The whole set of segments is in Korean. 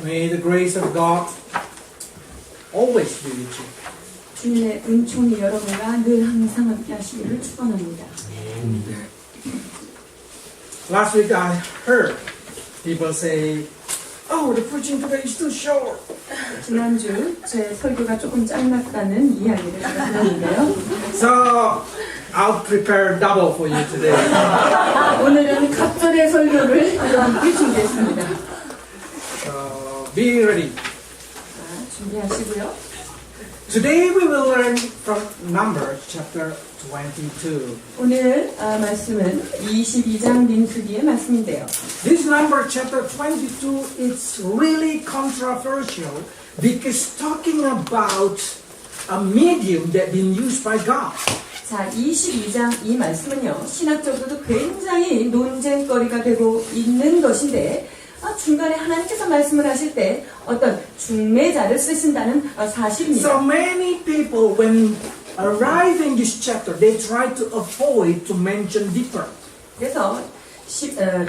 May the grace of God always be with you. 주님의 은총이 여러분과 늘 항상 함께 하시기를 축원합니다. Last week I heard people say, "Oh, the preaching today is too short." 지난주 제 설교가 조금 짧았다는 이야기를 제가 들었는데요. So I'll prepare double for you today. 오늘은 갑절의 설교를 여러분께 준비했습니다. So be ready. 준비하시고요. Today we will learn from Numbers chapter 22. 오늘 말씀은 22장 민수기의 말씀인데요. This number chapter 22 is really controversial because talking about a medium that been used by God. 자, 22장 이 말씀은요, 신학적으로도 굉장히 논쟁거리가 되고 있는 것인데, 중간에 하나님께서 말씀을 하실 때 어떤 중매자를 쓰신다는 사실입니다. So many people, when arriving this chapter, they try to avoid to mention different. 그래서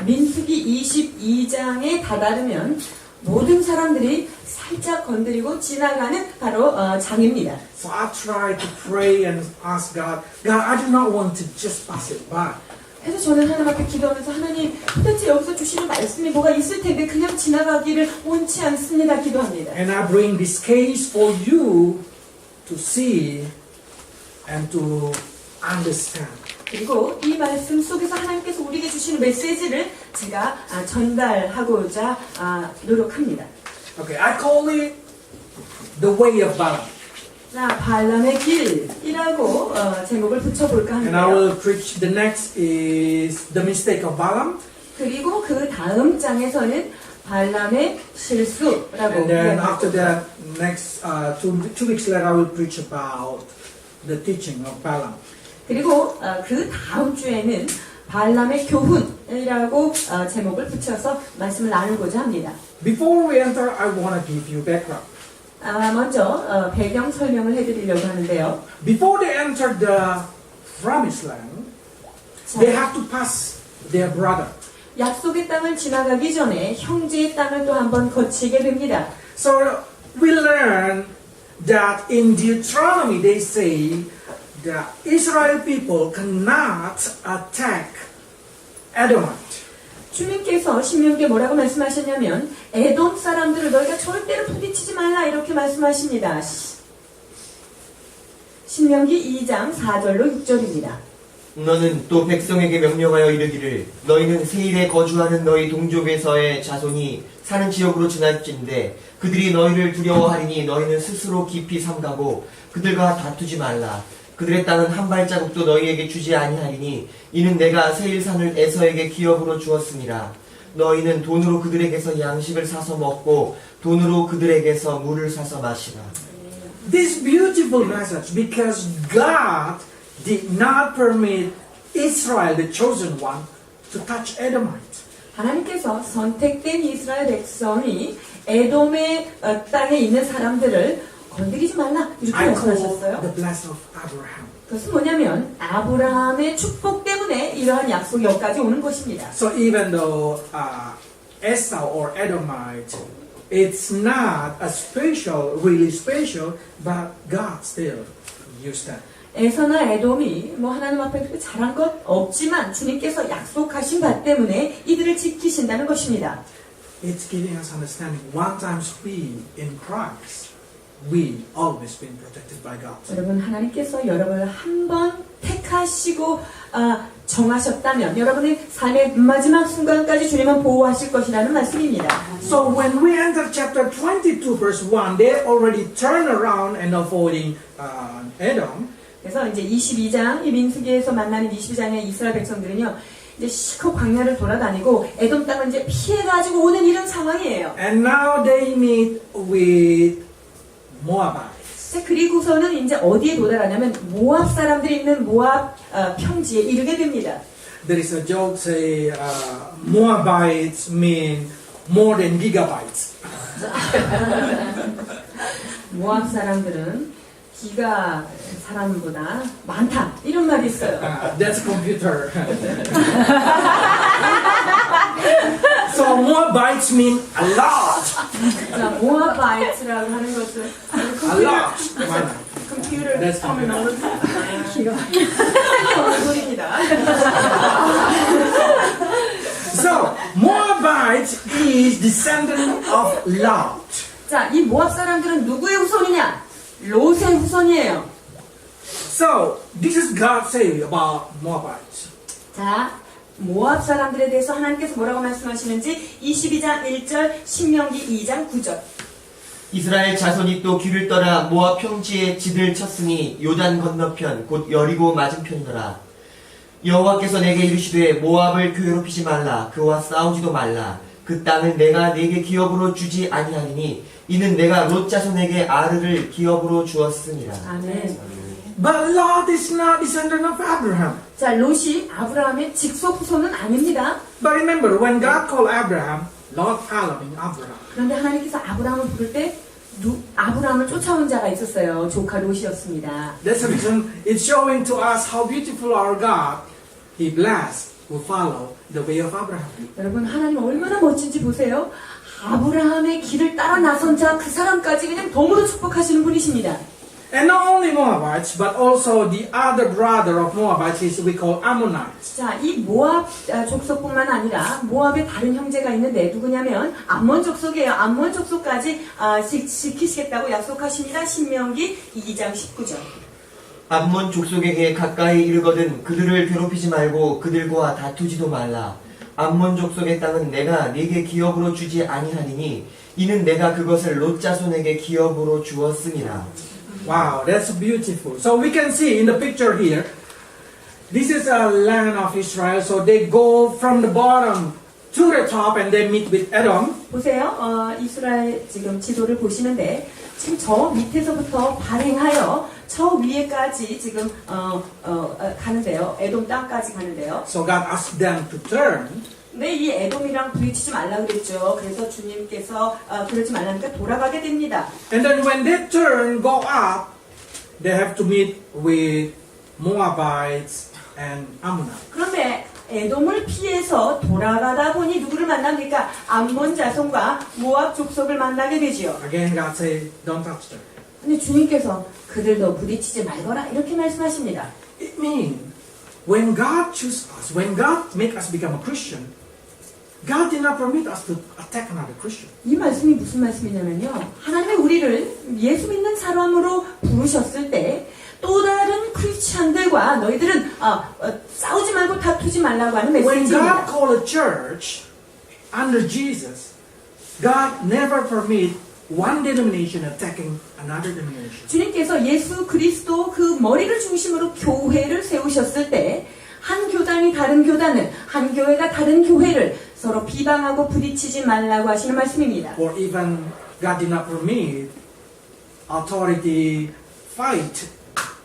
민수기 22장에 다다르면 모든 사람들이 살짝 건드리고 지나가는 바로 장입니다. So I try to pray and ask God, God, I do not want to just pass it by. 그래서 저는 하나님 앞에 기도하면서 하나님 도대체 여기서 주시는 말씀이 뭐가 있을 텐데 그냥 지나가기를 원치 않습니다 기도합니다. And I bring this case for you to see and to understand. 그리고 이 말씀 속에서 하나님께서 우리에게 주시는 메시지를 제가 전달하고자 노력합니다. Okay, I call it the way of Balaam. 자, 발람의 길이라고 제목을 붙여볼까 And I 하는데요. will preach the next is the mistake of Balaam. 그리고 그 다음 장에서는 발람의 실수라고 And then 이야기합니다. after that, next two weeks later, I will preach about the teaching of Balaam. 그리고 그 다음 주에는 발람의 교훈이라고 제목을 붙여서 말씀을 나누고자 합니다. Before we enter, I want to give you background. 먼저 배경 설명을 해드리려고 하는데요. Before they enter the promised land, 자, they have to pass their brother. 약속의 땅을 지나가기 전에 형제의 땅을 또 한번 거치게 됩니다. So we learn that in Deuteronomy they say the Israel people cannot attack Edomite. 주님께서 신명기에 뭐라고 말씀하셨냐면 에돔 사람들을 너희가 절대로 부딪히지 말라 이렇게 말씀하십니다. 신명기 2장 4절로 6절입니다. 너는 또 백성에게 명령하여 이르기를 너희는 세일에 거주하는 너희 동족에서의 자손이 사는 지역으로 지날진대 그들이 너희를 두려워하리니 너희는 스스로 깊이 삼가고 그들과 다투지 말라. 그들의 땅은 한 발자국도 너희에게 주지 아니하리니 이는 내가 세일산을 에서에게 기업으로 주었음이라. 너희는 돈으로 그들에게서 양식을 사서 먹고 돈으로 그들에게서 물을 사서 마시라. This beautiful message because God did not permit Israel, the chosen one, to touch Edomite. 하나님께서 선택된 이스라엘 백성이 에돔의 땅에 있는 사람들을 건드리지 말라 이렇게 I call 말씀하셨어요. the blessing of Abraham. 그것은 뭐냐면 아브라함의 축복 때문에 이러한 약속이 여기까지 오는 것입니다. So even though Esau or Edomite, it's not a special, really special, but God still used that. 에서나 에돔이 뭐 하나님 앞에 그렇게 잘한 것 없지만 주님께서 약속하신 바 때문에 이들을 지키신다는 것입니다. It's giving us understanding. One time we in Christ, we always been protected by God. 여러분 하나님께서 여러분을 한 번 택하시고 정하셨다면 여러분의 삶의 마지막 순간까지 주님은 보호하실 것이라는 말씀입니다. So when we enter chapter 22 verse 1, they already turn around and avoiding Edom. 그래서 이제 22장 이 민수기에서 만나는 22장의 이스라엘 백성들은요. 이제 시커 광야를 돌아다니고 에돔 땅을 이제 피해가지고 오는 이런 상황이에요. And now they meet with Moabites. 그리고서는 이제 어디에 도달하냐면 모압 사람들이 있는 모압 평지에 이르게 됩니다. There is a joke say Moabites mean more than gigabytes. 모압 사람들은 기가 사람보다 많다 이런 말이 있어요. That's computer. So Moabites mean a lot. 자, 모아바이트라고 하는 것은 A lot. 컴퓨터 That's 터미널로지. 소리입니다. So Moabite is descendant of Lot. 자, 이 모압 사람들은 누구의 후손이냐? 롯의 후손이에요. So this is God saying about Moabites. 자, 모압 사람들에 대해서 하나님께서 뭐라고 말씀하시는지 22장 1절, 신명기 2장 9절. 이스라엘 자손이 또 길을 떠나 모압 평지에 진을 쳤으니 요단 건너편 곧 여리고 맞은편이더라. 여호와께서 내게 이르시되 모압을 괴롭히지 말라. 그와 싸우지도 말라. 그 땅을 내가 네게 기업으로 주지 아니하리니 이는 내가 롯 자손에게 아르를 기업으로 주었습니다. 아멘. But Lot is not descendant of Abraham. 자, 롯이 아브라함의 직속 후손은 아닙니다. But remember, when God called Abraham, Lot following Abraham. 그런데 하나님께서 아브라함을 부를 때 아브라함을 쫓아온 자가 있었어요. 조카 롯이었습니다. That's the reason it's showing to us how beautiful our God. He blessed who follow the way of Abraham. 여러분, 하나님 얼마나 멋진지 보세요. 아브라함의 길을 따라 나선 자 그 사람까지 그냥 덤으로 축복하시는 분이십니다. And not only Moabites, but also the other brother of Moabites is we call Ammonites. 자, 이 모압 족속뿐만 아니라 모압의 다른 형제가 있는데 누구냐면 암몬 족속이에요. 암몬 족속까지 지키시겠다고 약속하십니다. 신명기 2장 19절. 암몬 족속에게 가까이 이르거든 그들을 괴롭히지 말고 그들과 다투지도 말라. 암몬 족속의 땅은 내가 네게 기업으로 주지 아니하리니 이는 내가 그것을 롯 자손에게 기업으로 주었음이라. Wow, that's beautiful. So we can see in the picture here, this is a land of Israel. So they go from the bottom to the top and they meet with Edom. 보세요. 이스라엘 지금 지도를 보시는데 지금 저 밑에서부터 발행하여 저 위에까지 지금 가는데요. 에돔 땅까지 가는데요. So God asked them to turn. 근데 이 에돔이랑 부딪히지 말라 그랬죠. 그래서 주님께서 그러지 말라니까 돌아가게 됩니다. And then when they turn, go up, they have to meet with Moabites and Ammonites. 그런데 에돔을 피해서 돌아가다 보니 누구를 만납니까? 암몬 자손과 모압 족속을 만나게 되지요. Again, God said, don't touch them. 근데 주님께서 그들도 부딪히지 말거라 이렇게 말씀하십니다. It means when God chooses us, when God make us become a Christian, God did not permit us to attack another Christian. 이 말씀이 무슨 말씀이냐면요. 하나님이 우리를 예수 믿는 사람으로 부르셨을 때 또 다른 크리스찬들과 너희들은 싸우지 말고 다투지 말라고 하는 When God 메시지입니다. called a church under Jesus, God never permit one denomination attacking another denomination. 주님께서 예수 그리스도 그 머리를 중심으로 교회를 세우셨을 때 한 교단이 다른 교단을, 한 교회가 다른 교회를 서로 비방하고 부딪히지 말라고 하시는 말씀입니다. Or even God did not permit authority fight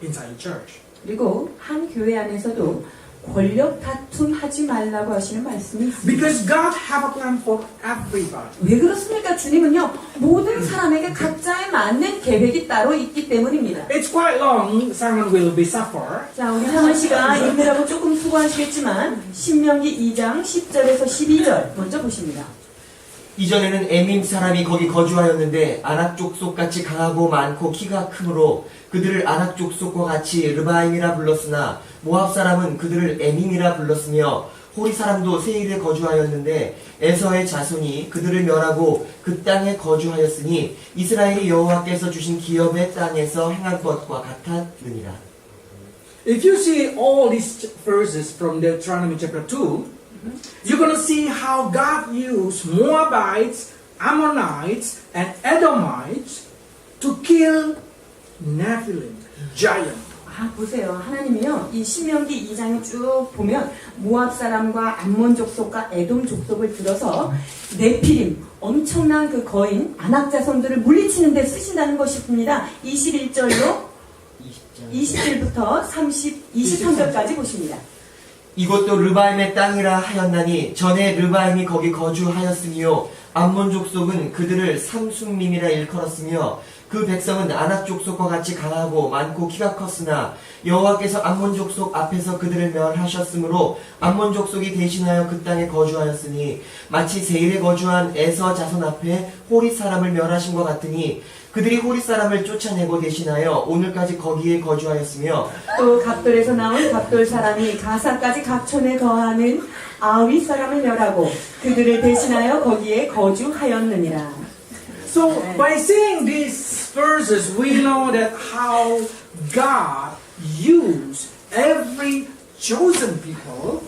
inside the church. 그리고 한 교회 안에서도 권력 다툼 하지 말라고 하시는 말씀이 있습니다. Because God have a plan for everybody. 왜 그렇습니까? 주님은요, 모든 사람에게 각자에 맞는 계획이 따로 있기 때문입니다. It's quite long, someone will be suffer. 자, 우리 상원 씨가 읽느라고 조금 수고하시겠지만, 신명기 2장 10절에서 12절 먼저 보십니다. 이전에는 에밈 사람이 거기 거주하였는데 아낙 족속같이 강하고 많고 키가 크므로 그들을 아낙 족속과 같이 르바임이라 불렀으나 모압 사람은 그들을 에밈이라 불렀으며 호리 사람도 세일에 거주하였는데 에서의 자손이 그들을 멸하고 그 땅에 거주하였으니 이스라엘이 여호와께서 주신 기업의 땅에서 행한 것과 같았느니라. If you see all these verses from Deuteronomy chapter 2, you're going to see how God used Moabites, Ammonites, and Edomites to kill Nephilim, giant. 보세요. 하나님이요, 이 신명기 2장에 쭉 보면 모압 사람과 암몬 족속과 에돔 족속을 들어서 네피림, 엄청난 그 거인 아낙 자손들을 물리치는 데 쓰신다는 것입니다. 21절로 20절부터 23절까지 보십니다. 이것도 르바임의 땅이라 하였나니 전에 르바임이 거기 거주하였으며 암몬 족속은 그들을 삼순밈이라 일컬었으며 그 백성은 아낙 족속과 같이 강하고 많고 키가 컸으나 여호와께서 암몬 족속 앞에서 그들을 멸하셨으므로 암몬 족속이 대신하여 그 땅에 거주하였으니 마치 세일에 거주한 에서 자손 앞에 호릿 사람을 멸하신 것 같으니 그들이 호릿 사람을 쫓아내고 대신하여 오늘까지 거기에 거주하였으며 또 갑돌에서 나온 갑돌 사람이 가사까지 각촌에 거하는 아윗 사람을 멸하고 그들을 대신하여 거기에 거주하였느니라. So by seeing these verses, we know that how God used every chosen people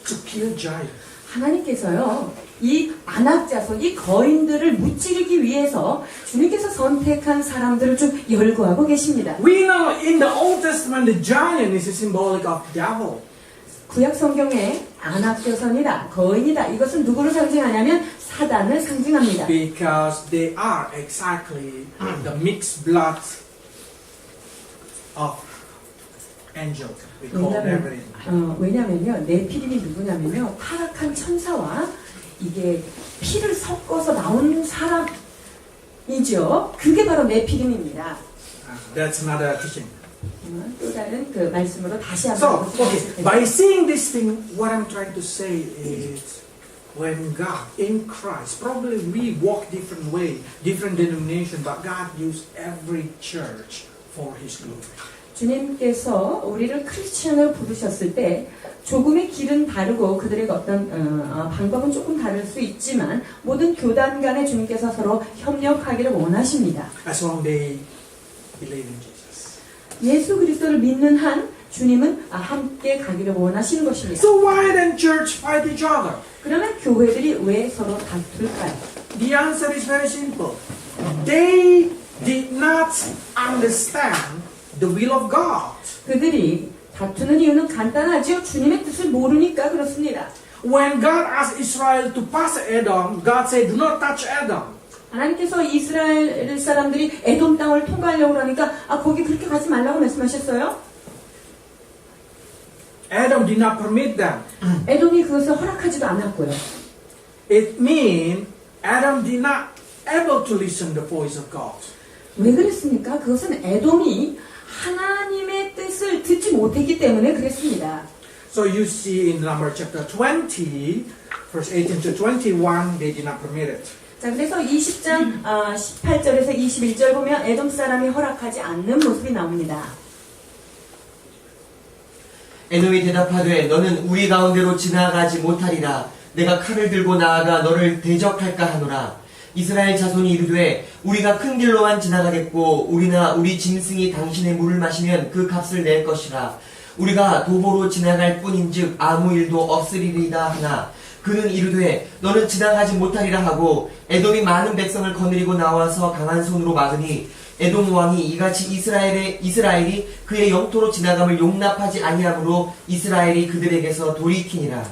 to kill giants. 하나님께서요, 이 아낙 자손, 이 거인들을 무찌르기 위해서 주님께서 선택한 사람들을 좀 열거하고 계십니다. We know in the Old Testament the giant is symbolic of the devil. 구약 성경에 아낙 자손이다, 거인이다. 이것은 누구를 상징하냐면 사단을 상징합니다. Because they are exactly the mixed blood of angels. We call them everything. 왜냐면요, 네피림이 누구냐면요, 타락한 천사와 이게 피를 섞어서 나온 사람이죠. 그게 바로 네피림입니다. That's another teaching. 또 다른 그 말씀으로 다시 한번. So, okay, by seeing this thing, what I'm trying to say is, when God in Christ, probably we walk different way, different denomination, but God used every church for His glory. 주님께서 우리를 크리스천을 부르셨을 때 조금의 길은 다르고 그들의 어떤 방법은 조금 다를 수 있지만 모든 교단 간에 주님께서 서로 협력하기를 원하십니다. As long as they believe in Jesus. 예수 그리스도를 믿는 한 주님은 함께 가기를 원하시는 것입니다. So why then church fight each other? 그러면 교회들이 왜 서로 다툴까요? The answer is very simple. They did not understand the will of God. 그들이 다투는 이유는 간단하죠. 주님의 뜻을 모르니까 그렇습니다. When God asked Israel to pass Edom, God said, "Do not touch Edom." 하나님께서 이스라엘 사람들이 에돔 땅을 통과하려고 하니까 거기 그렇게 가지 말라고 말씀하셨어요. Edom did not permit them. 에돔이 그것을 허락하지도 않았고요. It means Edom did not able to listen the voice of God. 왜 그랬습니까? 그것은 에돔이 하나님의 뜻을 듣지 못했기 때문에 그랬습니다. So you see in Numbers chapter 20, verse 18 to 21, they did not permit it. 자, 그래서 20장 18절에서 21절 보면 에돔 사람이 허락하지 않는 모습이 나옵니다. 에돔이 대답하되 너는 우리 가운데로 지나가지 못하리라. 내가 칼을 들고 나아가 너를 대적할까 하노라. 이스라엘 자손이 이르되 우리가 큰 길로만 지나가겠고 우리나 우리 짐승이 당신의 물을 마시면 그 값을 낼 것이라. 우리가 도보로 지나갈 뿐인즉 아무 일도 없으리이다 하나 그는 이르되 너는 지나가지 못하리라 하고 에돔이 많은 백성을 거느리고 나와서 강한 손으로 막으니 에돔 왕이 이같이 이스라엘이 그의 영토로 지나감을 용납하지 아니하므로 이스라엘이 그들에게서 돌이키니라.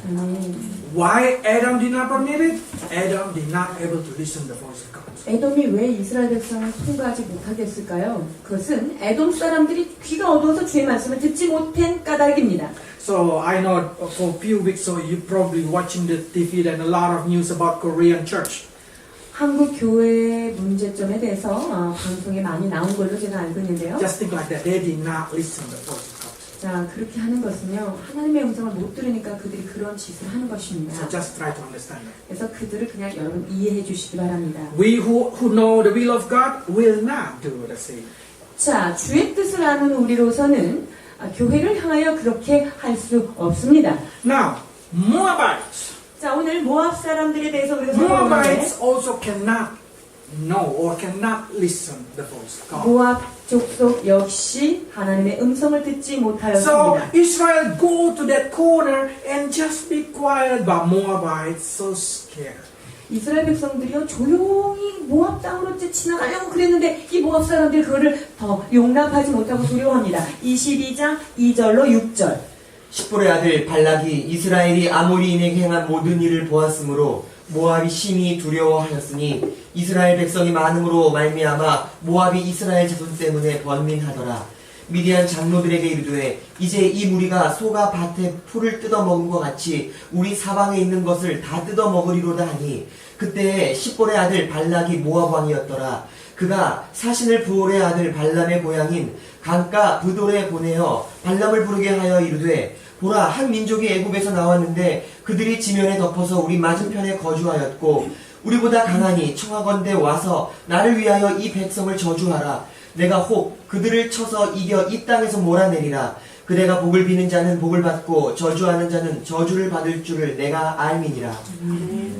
Why Edom did not permit it? Edom did not able to listen the voice of God. 에돔이 왜 이스라엘 백성을 통과하지 못하게 했을까요? 그것은 에돔 사람들이 귀가 어두워서 주의 말씀을 듣지 못한 까닭입니다. So I know for a few weeks, so you probably watching the TV and a lot of news about Korean church. 한국 교회 문제점에 대해서 방송에 많이 나온 걸로 제가 알고 있는데요. Just think like that. They did not listen the voice of God. 자, 그렇게 하는 것은요, 하나님의 음성을 못 들으니까 그들이 그런 짓을 하는 것입니다. So just try to understand that. 그래서 그들을 그냥 여러분 이해해 주시기 바랍니다. We who know the will of God will not do the same. 자, 주의 뜻을 아는 우리로서는 교회를 향하여 그렇게 할 수 없습니다. Now, Moabites. 자, 오늘 모압 사람들에 대해서 우리가 살펴보는데 Moabites also cannot know or cannot listen the voice of God. 모압 족속 역시 하나님의 음성을 듣지 So 못하였습니다. Israel go to that corner and just be quiet, but Moabites so scared. 이스라엘 백성들이요 조용히 모압 땅으로 이제 지나가려고 그랬는데 이 모압 사람들이 그거를 더 용납하지 못하고 두려워합니다. 22장 2절로 6절. 십볼의 아들 발락이 이스라엘이 아모리인에게 행한 모든 일을 보았으므로 모압이 심히 두려워하였으니 이스라엘 백성이 많음으로 말미암아 모압이 이스라엘 자손 때문에 번민하더라. 미디안 장로들에게 이르되 이제 이 무리가 소가 밭에 풀을 뜯어먹은 것 같이 우리 사방에 있는 것을 다 뜯어먹으리로다 하니 그때 십볼의 아들 발락이 모압 왕이었더라. 그가 사신을 부올의 아들 발람의 고향인 강가 브돌에 보내어 발람을 부르게 하여 이르되 보라 한 민족이 애굽에서 나왔는데 그들이 지면에 덮어서 우리 맞은편에 거주하였고 우리보다 강하니 청하건대 와서 나를 위하여 이 백성을 저주하라. 내가 혹 그들을 쳐서 이겨 이 땅에서 몰아내리라. 그대가 복을 비는 자는 복을 받고 저주하는 자는 저주를 받을 줄을 내가 알미니라.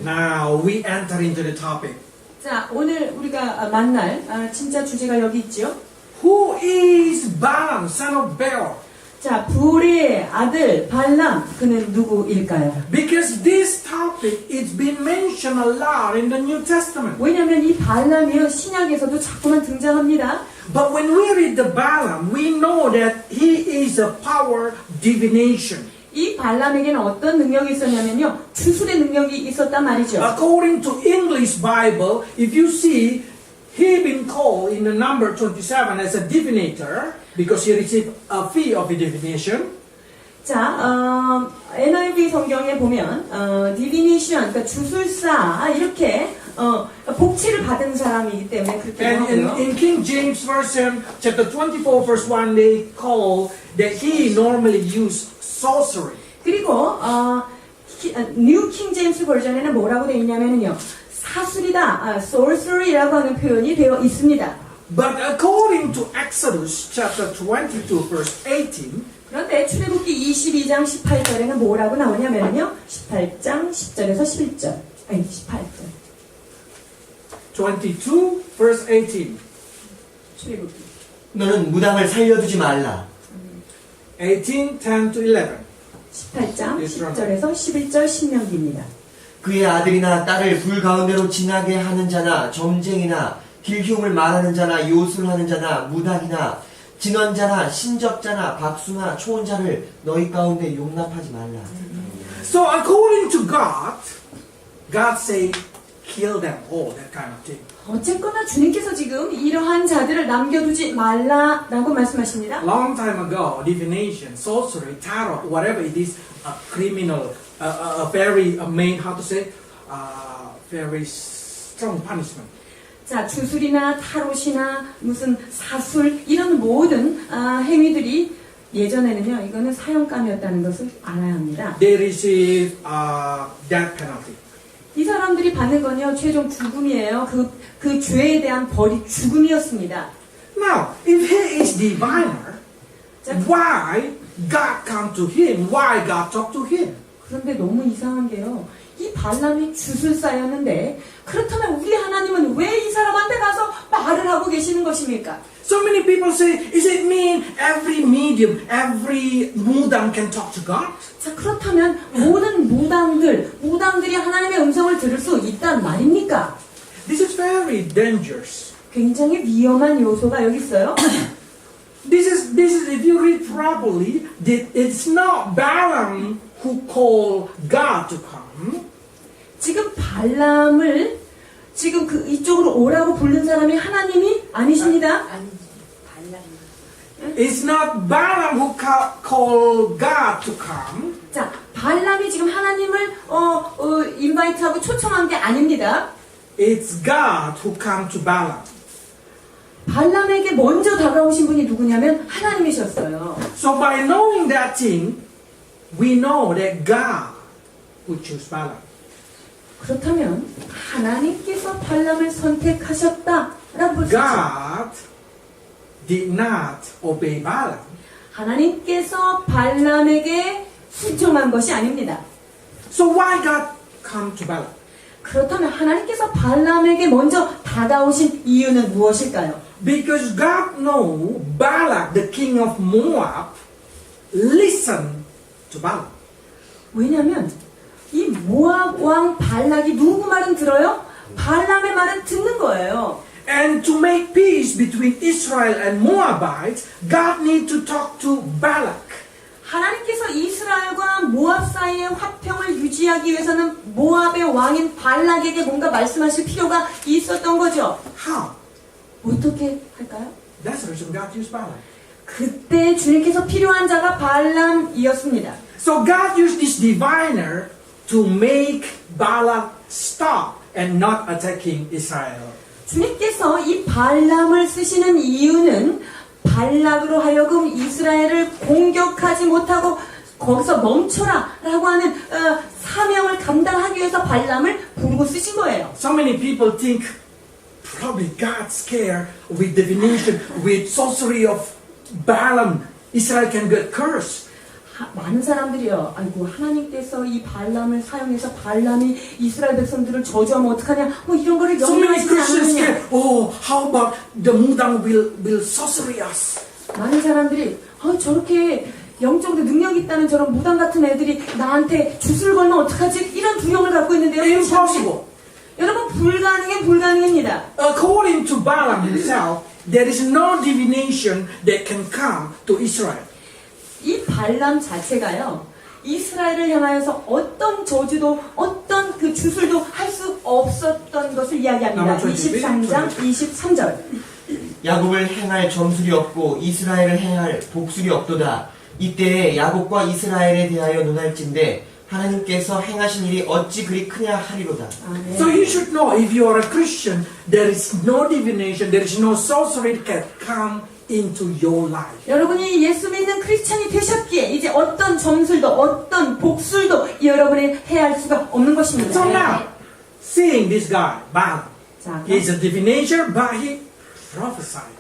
Now we enter into the topic. 자, 오늘 우리가 만날 진짜 주제가 여기 있죠. Who is Balaam, son of Beor? 자, 불의 아들 발람, 그는 누구일까요? Because this topic is been mentioned a lot in the New Testament. 왜냐하면 이 발람이요 신약에서도 자꾸만 등장합니다. But when we read the Balaam, we know that he is a power divination. 이 발람에게는 어떤 능력이 있었냐면요, 주술의 능력이 있었단 말이죠. According to English Bible, if you see, he been called in the number 27 as a divinator because he received a fee of a divination. 자, NIV 성경에 보면 divination, 그러니까 주술사 이렇게 복치를 받은 사람이기 때문에 그렇게 And 하고요. in King James Version, chapter 24, verse 1, they call that he normally used sorcery. 그리고 New King James 버전에는 뭐라고 되어 있냐면요, 사술이다, sorcery라고 하는 표현이 되어 있습니다. But according to Exodus chapter 22, verse 18, 그런데 출애굽기 22장 18절에는 뭐라고 나오냐면요, 18장 10절에서 11절, 아니 18절. 22, verse 18. 출애굽기. 너는 무당을 살려두지 말라. 18, 10 to 11. 18장 10절에서 11절 신명기입니다. 그의 아들이나 딸을 불 가운데로 지나게 하는 자나 점쟁이나 길흉을 말하는 자나 요술하는 자나 무당이나 진언자나 신적자나 박수나 초혼자를 너희 가운데 용납하지 말라. So according to God, God say, kill them all, that kind of thing. 어쨌거나 주님께서 지금 이러한 자들을 남겨두지 말라라고 말씀하십니다. Long time ago, divination, sorcery, tarot, whatever it is, a criminal, a very main, how to say, very strong punishment. 자, 주술이나 타롯이나 무슨 사술 이런 모든 행위들이 예전에는요, 이거는 사형감이었다는 것을 알아야 합니다. They receive death penalty. 이 사람들이 받는 건요, 최종 죽음이에요. 그 죄에 대한 벌이 죽음이었습니다. Now, if he is diviner, why God come to him? Why God talk to him? 그런데 너무 이상한 게요, 이 발람이 주술사였는데 그렇다면 우리 하나님은 왜 이 사람한테 가서 말을 하고 계시는 것입니까? So many people say, is it mean every medium, every mudang can talk to God? 자, 그렇다면 모든 무당들이 하나님의 음성을 들을 수 있단 말입니까? This is very dangerous. 굉장히 위험한 요소가 여기 있어요. This is if you read properly, it's not Balaam who called God to come. 지금 발람을 지금 이쪽으로 오라고 부른 사람이 하나님이 아니십니다. It's not Balaam who called God to come. 자, 발람이 지금 하나님을 인바이트하고 초청한 게 아닙니다. It's God who come to Balaam. 발람에게 먼저 다가오신 분이 누구냐면 하나님이셨어요. So by knowing that thing, we know that God would choose Balaam. 그렇다면 하나님께서 발람을 선택하셨다라고 볼 수 있죠. God did not obey Balaam. 하나님께서 발람에게 순종한 것이 아닙니다. So why God come to Balaam? 그렇다면 하나님께서 발람에게 먼저 다가오신 이유는 무엇일까요? Because God know Balak, the king of Moab, listened to Balaam. 왜냐하면 이 모압 왕 발락이 누구 말은 들어요? 발람의 말은 듣는 거예요. And to make peace between Israel and Moabites, God need to talk to Balak. 하나님께서 이스라엘과 모압 사이의 화평을 유지하기 위해서는 모압의 왕인 발락에게 뭔가 말씀하실 필요가 있었던 거죠. How? 어떻게 할까요? That's the reason God used Balaam. 그때 주님께서 필요한 자가 발람이었습니다. So God used this diviner to make Balak stop and not attacking Israel. 주님께서 이 발람을 쓰시는 이유는 발락으로 하여금 이스라엘을 공격하지 못하고 거기서 멈춰라 라고 하는 사명을 감당하기 위해서 발람을 부르고 쓰신 거예요. So many people think probably God's scared with divination, with sorcery of Balaam. Israel can get cursed. 많은 사람들이요. 아이고 하나님께서 이 발람을 사용해서 발람이 이스라엘 백성들을 저주하면 어떡하냐. 뭐 이런 거를 So many 염려하시지 Christians 않느냐. scared. Oh, how about the Mudang will sorcery us? 많은 사람들이 저렇게 영적으로 능력 있다는 저런 무당 같은 애들이 나한테 주술 걸면 어떡하지? 이런 두려움을 갖고 있는데요. Impossible. 여러분 불가능입니다. According to Balaam himself, there is no divination that can come to Israel. 이 발람 자체가요. 이스라엘을 향하여서 어떤 저주도 어떤 그 주술도 할 수 없었던 것을 이야기합니다. 23장 23절. 야곱을 행할 점술이 없고 이스라엘을 행할 복술이 없도다. 이때에 야곱과 이스라엘에 대하여 논할진대 하나님께서 행하신 일이 어찌 그리 크냐 하리로다. 아멘. So you should know, if you are a Christian, there is no divination, there is no sorcery that can come into your life. 여러분이 예수 믿는 크리스찬이 되셨기에 이제 어떤 점술도 어떤 복술도 여러분이 해할 수가 없는 것입니다. So now, seeing this guy, Balaam, 자, he is a divinator, but he prophesied.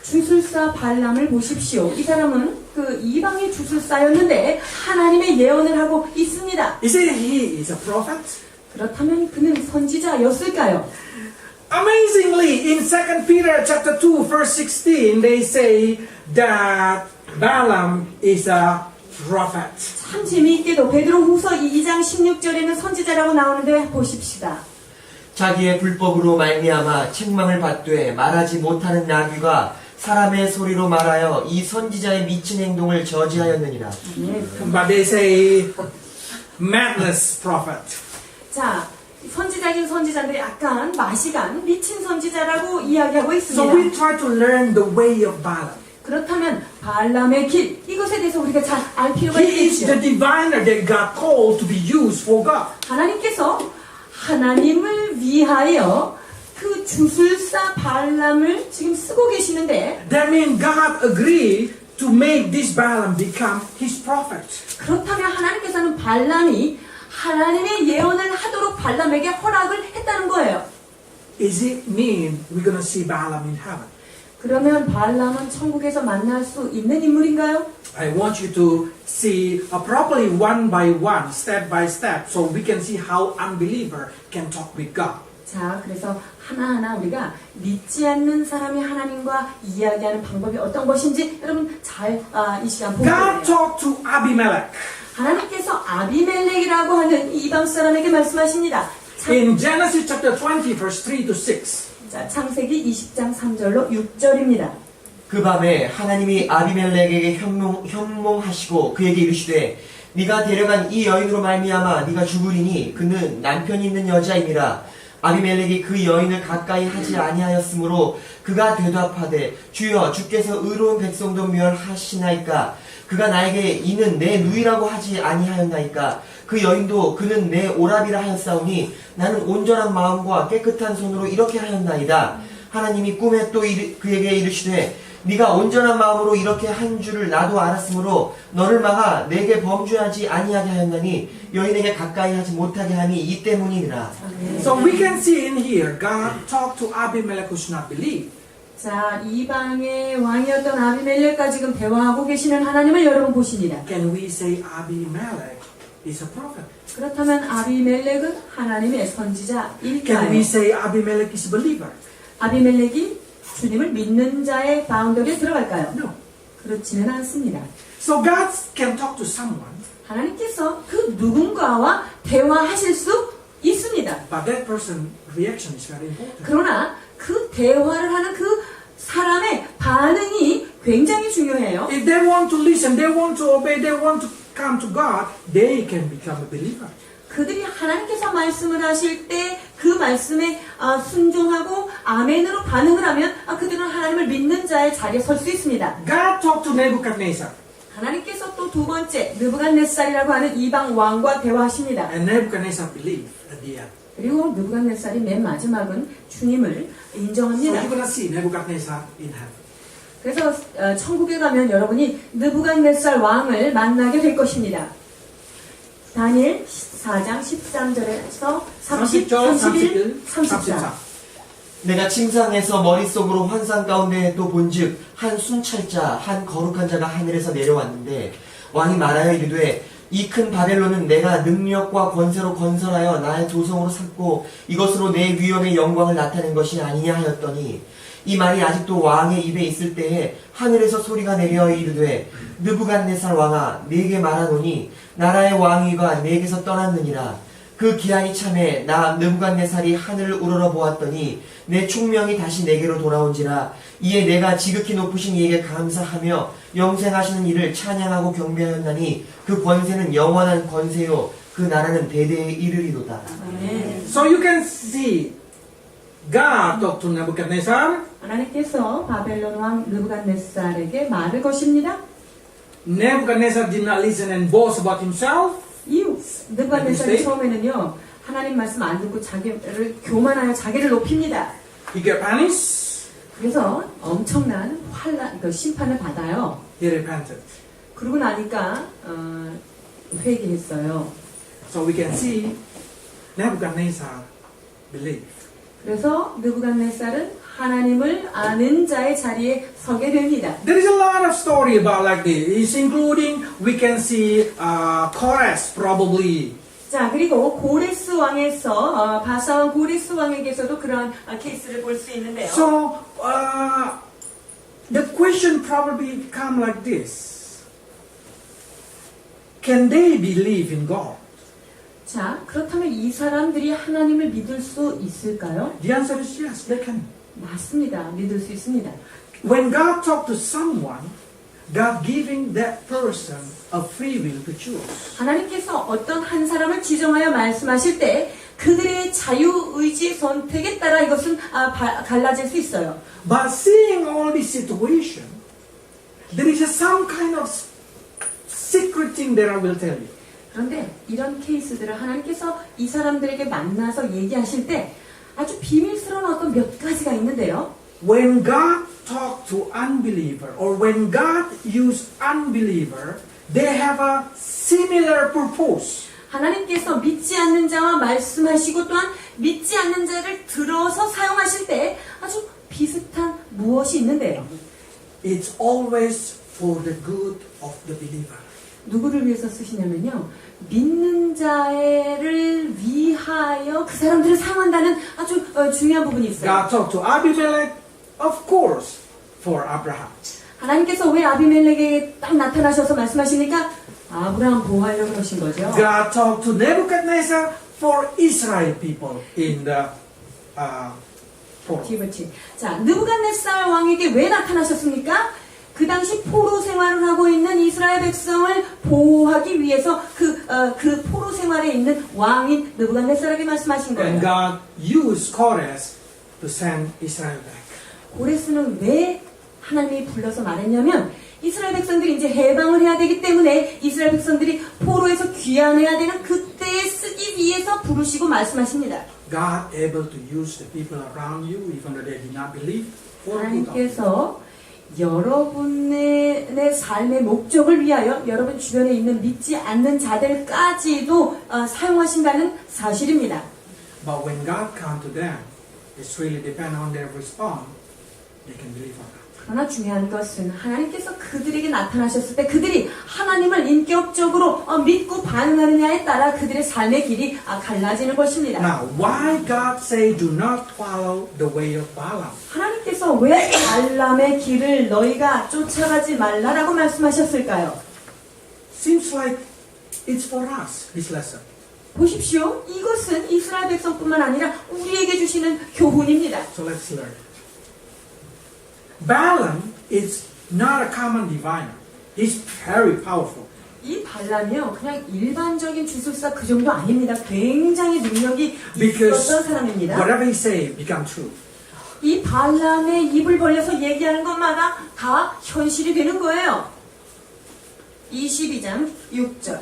주술사 발람을 보십시오. 이 사람은 그 이방의 주술사였는데 하나님의 예언을 하고 있습니다. Is it he is a prophet? 그렇다면 그는 선지자였을까요? Amazingly, in 2 Peter chapter 2, verse 16, they say that Balaam is a prophet. 참 재미있게도 베드로후서 2장 16절에는 선지자라고 나오는데 보십시다. 자기의 불법으로 말미암아 책망을 받되 말하지 못하는 나귀가 사람의 소리로 말하여 이 선지자의 미친 행동을 저지하였느니라. But they say madness prophet. 자, 선지자긴 선지자인데 약간 마시간 미친 선지자라고 이야기하고 있습니다. So we try to learn the way of Balaam. 그렇다면 발람의 길 이것에 대해서 우리가 잘 알 필요가 He is the 있겠죠. diviner that God called to be used for God. 하나님께서 하나님을 위하여 그 주술사 발람을 지금 쓰고 계시는데 That means God agreed to make this Balaam become his prophet. 그렇다면 하나님께서는 발람이 하나님의 예언을 하도록 발람에게 허락을 했다는 거예요. Is it mean we're going to see Balaam in heaven? 그러면 발람은 천국에서 만날 수 있는 인물인가요? I want you to see properly one by one, step by step, so we can see how unbeliever can talk with God. 자, 그래서 하나하나 우리가 믿지 않는 사람이 하나님과 이야기하는 방법이 어떤 것인지 여러분 잘 이 시간 보고 God 계세요. talked to Abimelech. 하나님께서 아비멜렉이라고 하는 이방 사람에게 말씀하십니다. In Genesis chapter 20, verse 3 to 6. 자, 창세기 20장 3절로 6절입니다. 그 밤에 하나님이 아비멜렉에게 현몽하시고 그에게 이르시되 네가 데려간 이 여인으로 말미암아 네가 죽으리니 그는 남편이 있는 여자임이라. 아비멜렉이 그 여인을 가까이 하지 아니하였으므로 그가 되답하되 주여 주께서 의로운 백성도 멸하시나이까. 그가 나에게 이는 내 누이라고 하지 아니하였나이까. 그 여인도 그는 내 오라비라 하였사오니 나는 온전한 마음과 깨끗한 손으로 이렇게 하였나이다. 하나님이 꿈에 또 그에게 이르시되 네가 온전한 마음으로 이렇게 한 줄을 나도 알았으므로 너를 막아 내게 범죄하지 아니하게 하였나니 여인에게 가까이 하지 못하게 하니 이 때문이니라. So we can see in here, God talked to Abimelech who should not believe. 자, 이방의 왕이었던 아비멜렉과 지금 대화하고 계시는 하나님을 여러분 보십니다. Can we say Abimelech is a prophet? 그렇다면 아비멜렉은 하나님의 Can we 선지자일까요? say Abimelech is a believer? 아비멜렉이 주님을 믿는 자의 바운더리에 들어갈까요? No. 그렇지는 않습니다. So God can talk to someone, 하나님께서 그 누군가와 대화하실 수 있습니다. but that person's reaction is very important. 그러나 그 대화를 하는 그 사람의 반응이 굉장히 중요해요. If they want to listen, they want to obey, they want to come to God, they can become a believer. 그들이 하나님께서 말씀을 하실 때 그 말씀에 순종하고 아멘으로 반응을 하면 그들은 하나님을 믿는 자의 자리에 설 수 있습니다. God talked to Nebuchadnezzar, 하나님께서 또 두 번째 느부갓네살이라고 하는 이방 왕과 대화하십니다. and Nebuchadnezzar believed at the end. 그리고 느부갓네살이 맨 마지막은 주님을 So 인정합니다. you're gonna see Nebuchadnezzar in heaven. 그래서 천국에 가면 여러분이 느부갓네살 왕을 만나게 될 것입니다. 다니엘 4장 13절에서 30, 31, 34. 내가 침상에서 머릿속으로 환상 가운데 또 본즉 한 순찰자 한 거룩한 자가 하늘에서 내려왔는데 왕이 말하여 이르되 이 큰 바벨론은 내가 능력과 권세로 건설하여 나의 조성으로 삼고 이것으로 내 위엄의 영광을 나타낸 것이 아니냐 하였더니 이 말이 아직도 왕의 입에 있을 때에 하늘에서 소리가 내려 이르되 느부갓네살 왕아 내게 말하노니 나라의 왕위가 내게서 떠났느니라. 그 기한이 참에 나 느부갓네살이 하늘을 우러러 보았더니 내 총명이 다시 내게로 돌아온지라. 이에 내가 지극히 높으신 이에게 감사하며 영생하시는 이를 찬양하고 경배하였나니 그 권세는 영원한 권세요 그 나라는 대대에 이르리로다. 아멘. So you can see God talk to Nebuchadnezzar. 하나님께서 바벨론 왕 느부갓네살에게 말을 거십니다. Nebuchadnezzar did not listen and boast about himself. 이유 느부갓네살이 처음에는요 하나님 말씀 안 듣고 자기를 교만하여 자기를 높입니다. He got punished. 그래서 엄청난 환란, 그 심판을 받아요. He repented. 그러고 나니까 회개했어요. So we can see Nebuchadnezzar believed. 그래서 느부갓네살은 하나님을 아는 자의 자리에 서게 됩니다. There is a lot of story about like this, including we can see Korah probably. 자 그리고 고레스 왕에서 바사왕 고레스 왕에게서도 그런 케이스를 볼 수 있는데요. So the question probably become like this: Can they believe in God? 자 그렇다면 이 사람들이 하나님을 믿을 수 있을까요? The answer is yes, they can. 맞습니다. 믿을 수 있습니다. When God talk to someone, God giving that person a free will to choose. 하나님께서 어떤 한 사람을 지정하여 말씀하실 때 그들의 자유의지 선택에 따라 이것은 갈라질 수 있어요. But seeing all this situation, there is some kind of secret thing that I will tell you. 그런데 이런 케이스들을 하나님께서 이 사람들에게 만나서 얘기하실 때 아주 비밀스러운 어떤 몇 가지가 있는데요. When God talk to unbeliever or when God use unbeliever, they have a similar purpose. 하나님께서 믿지 않는 자와 말씀하시고 또한 믿지 않는 자를 들어서 사용하실 때 아주 비슷한 무엇이 있는데요. It's always for the good of the believer. 누구를 위해서 쓰시냐면요. 믿는 자를 위하여 그 사람들을 사용한다는 아주 중요한 부분이 있어요. God talked to Abimelech, of course, for Abraham. 하나님께서 왜 아비멜렉에게 딱 나타나셔서 말씀하시니까 아브라함 보호하려고 그러신 거죠. God talked to Nebuchadnezzar for Israel people in the Torah. 그렇지. 자, 느부갓네살 왕에게 왜 나타나셨습니까? 그 당시 포로 생활을 하고 있는 이스라엘 백성을 보호하기 위해서 그 포로 생활에 있는 왕인 느부갓네살에게 말씀하신 And 거예요. God used Korah to send Israel back. 고레스는 왜 하나님이 불러서 말했냐면 이스라엘 백성들이 이제 해방을 해야 되기 때문에 이스라엘 백성들이 포로에서 귀환해야 되는 그때에 쓰기 위해서 부르시고 말씀하십니다. God able to use the people around you even though they did not believe for good. 하나님께서 여러분의 삶의 목적을 위하여 여러분 주변에 있는 믿지 않는 자들까지도 사용하신다는 사실입니다. But when God come to them, it's really depend on their response. They can believe on God. 그러나 중요한 것은 하나님께서 그들에게 나타나셨을 때 그들이 하나님을 인격적으로 믿고 반응하느냐에 따라 그들의 삶의 길이 갈라지는 것입니다. Now, why God say do not follow the way of Balaam? 하나님께서 왜 발람의 길을 너희가 쫓아가지 말라라고 말씀하셨을까요? Seems like it's for us, this lesson. 보십시오. 이것은 이스라엘 백성뿐만 아니라 우리에게 주시는 교훈입니다. So let's learn. Balaam is not a common diviner. He's very powerful. 이 발람이요, 그냥 일반적인 주술사 그 정도 아닙니다. 굉장히 능력이 Because 있었던 사람입니다. whatever he say become true. 이 발람의 입을 벌려서 얘기하는 것마다 다 현실이 되는 거예요. 22장 6절.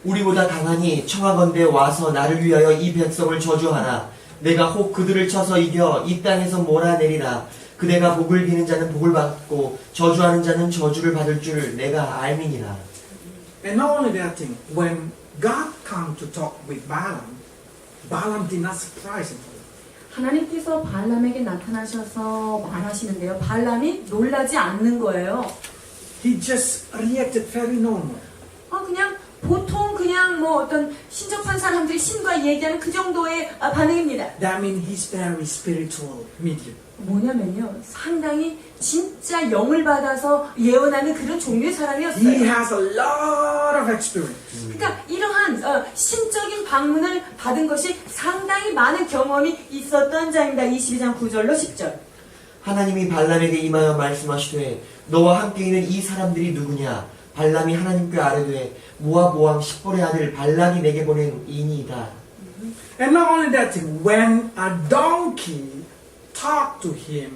우리보다 강하니 청하건대 와서 나를 위하여 이 백성을 저주하라. 내가 혹 그들을 쳐서 이겨 이 땅에서 몰아내리라. 그대가 복을 비는 자는 복을 받고 저주하는 자는 저주를 받을 줄 내가 알미니라. And not only that thing, when God came to talk with Balaam, Balaam did not surprise him. 하나님께서 발람에게 나타나셔서 말하시는데요. 발람이 놀라지 않는 거예요. He just reacted very normal. 그냥 보통 그냥 뭐 어떤 신접한 사람들이 신과 얘기하는 그 정도의 반응입니다. That means he's very spiritual medium. 뭐냐면요. 상당히 진짜 영을 받아서 예언하는 그런 종류의 He 사람이었어요. has a lot of experience. 그러니까 이러한 신적인 방문을 받은 것이 상당히 많은 경험이 있었던 자입니다. 22장 9절로 10절. 하나님이 발람에게 임하여 말씀하시되 너와 함께 있는 이 사람들이 누구냐? 발람이 하나님께 아뢰되 모압 왕 십볼의 아들 발람이 내게 보낸 이니이다. And not only that thing, when a donkey talked to him,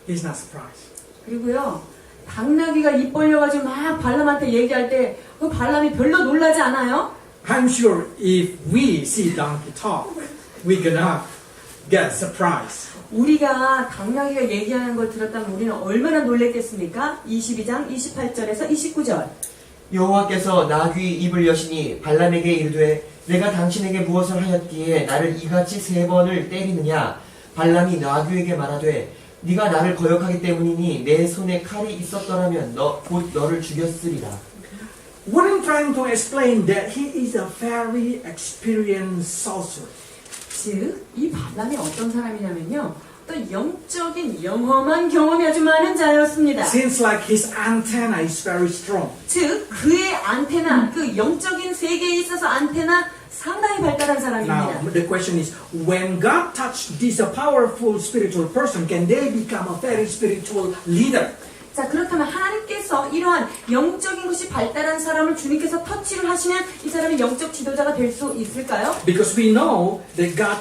he's not surprised. 그리고요. 당나귀가 입 벌려가지고 막 발람한테 얘기할 때 그 발람이 별로 놀라지 않아요? I'm sure if we see donkey talk, we're gonna get surprised. 우리가 당나귀가 얘기하는 걸 들었다면 우리는 얼마나 놀랬겠습니까? 22장 28절에서 29절. 여호와께서 나귀 입을 여시니 발람에게 이르되 내가 당신에게 무엇을 하였기에 나를 이같이 3번을 때리느냐? 발람이 나귀에게 말하되 네가 나를 거역하기 때문이니 내 손에 칼이 있었더라면 곧 너를 죽였으리라. What I'm trying to explain that he is a very experienced sorcerer. 즉, 이 발람이 어떤 사람이냐면요. 어떤 영적인 영험한 경험이 아주 많은 자였습니다. Seems like his antenna is very strong. 즉, 그의 안테나, 그 영적인 세계에 있어서 안테나 상당히 발달한 사람입니다. Now, the question is, when God touched this powerful spiritual person, can they become a very spiritual leader? 자, 그렇다면 하나님께서 이러한 영적인 것이 발달한 사람을 주님께서 터치를 하시면 이 사람이 영적 지도자가 될 수 있을까요? Because we know that God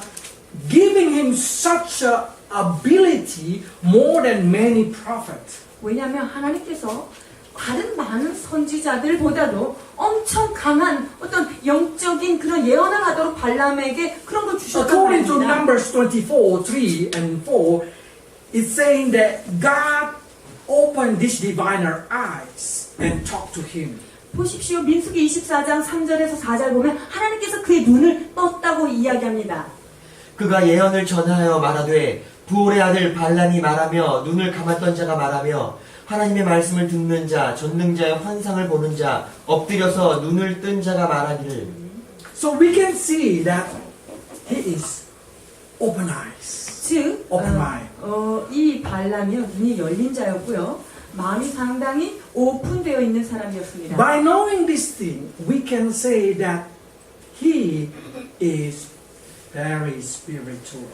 giving him such a ability more than many prophets. 왜냐하면 하나님께서 다른 많은 선지자들보다도 엄청 강한 어떤 영적인 그런 예언을 하도록 발람에게 그런 걸 주셨다고 According to 합니다. Numbers 24, 3 and 4, it's saying that God opened this diviner eyes and talked to him. 보십시오. 민수기 24장 3절에서 4절 보면 하나님께서 그의 눈을 떴다고 이야기합니다. 그가 예언을 전하여 말하되 부올의 아들 발람이 말하며 눈을 감았던 자가 말하며 하나님의 말씀을 듣는 자, 전능자의 환상을 보는 자, 엎드려서 눈을 뜬 자가 말하기를. So we can see that he is open eyes. 즉, Open mind. 이 발람이요 눈이 열린 자였고요. 마음이 상당히 오픈되어 있는 사람이었습니다. By knowing this thing, we can say that he is very spiritual.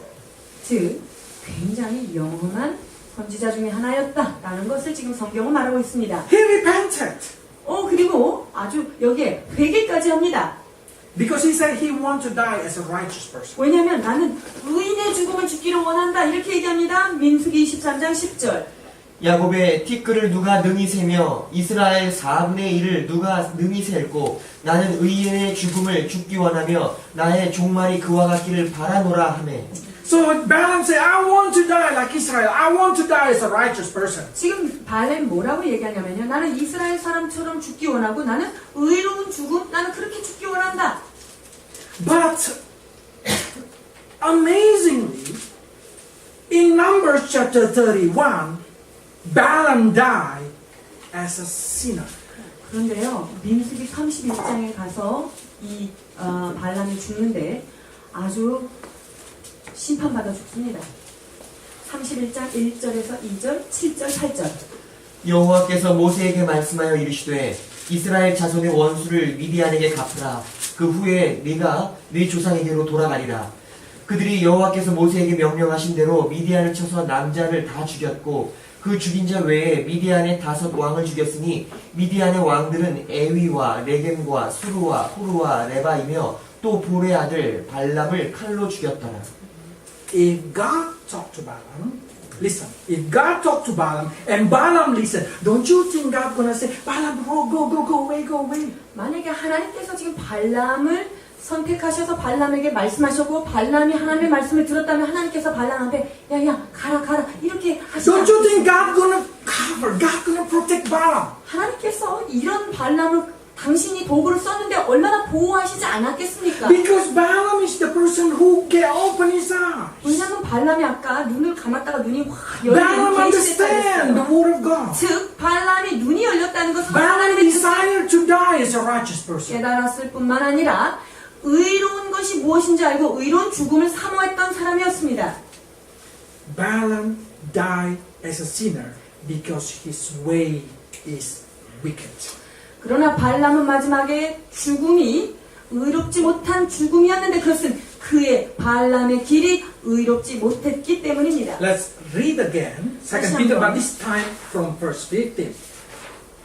즉, 굉장히 영험한 선지자 중에 하나였다라는 것을 지금 성경은 말하고 있습니다. He repented 그리고 아주 여기에 회개까지 합니다. because he said he wanted to die as a righteous person. 왜냐하면 나는 의인의 죽음을 죽기를 원한다 이렇게 얘기합니다. 민수기 23장 10절. 야곱의 티끌을 누가 능히 세며 이스라엘 4분의 1을 누가 능히 셀고 나는 의인의 죽음을 죽기 원하며 나의 종말이 그와 같기를 바라노라 하매. So Balaam said, I want to die like Israel. I want to die as a righteous person. 지금 발렘 뭐라고 얘기하냐면요. 나는 이스라엘 사람처럼 죽기 원하고 나는 의로운 죽음, 나는 그렇게 죽기 원한다. But amazingly, in Numbers chapter 31, Balaam died as a sinner. 그런데요. 민수기 31장에 가서 이 발람이 죽는데 아주 심판받아 죽습니다. 31장 1절에서 2절, 7절, 8절. 여호와께서 모세에게 말씀하여 이르시되 이스라엘 자손의 원수를 미디안에게 갚으라. 그 후에 네가 네 조상에게로 돌아가리라. 그들이 여호와께서 모세에게 명령하신 대로 미디안을 쳐서 남자를 다 죽였고 그 죽인 자 외에 미디안의 5 왕을 죽였으니 미디안의 왕들은 에위와 레겜과 수루와 후루와 레바이며 또 볼의 아들 발람을 칼로 죽였더라. If God talked to Balaam, Listen, if God talked to Balaam and Balaam listened, don't you think God gonna say, Balaam, go away? 만약에 하나님께서 지금 발람을 선택하셔서 발람에게 말씀하셨고 발람이 하나님의 말씀을 들었다면 하나님께서 발람한테 야야 가라 이렇게 하시지 Don't you think 않겠습니까? God gonna cover, God gonna protect Balaam? 하나님께서 이런 발람을 당신이 도구를 썼는데 얼마나 보호하시지 않았겠습니까? Because Balaam is the person who can open his eyes. 왜냐하면 발람이 아까 눈을 감았다가 눈이 확 Balaam 열리는 understands the word of God. 즉 발람이 눈이 열렸다는 것은 Balaam 하나님의 뜻을 desire to die as a righteous person. 깨달았을 뿐만 아니라 의로운 것이 무엇인지 알고 의로운 죽음을 사모했던 사람이었습니다. Balaam died as a sinner because his way is wicked. 그러나 발람은 마지막에 죽음이 의롭지 못한 죽음이었는데 그것은 그의 발람의 길이 의롭지 못했기 때문입니다. Let's read again 2 Peter, but this time from verse 15.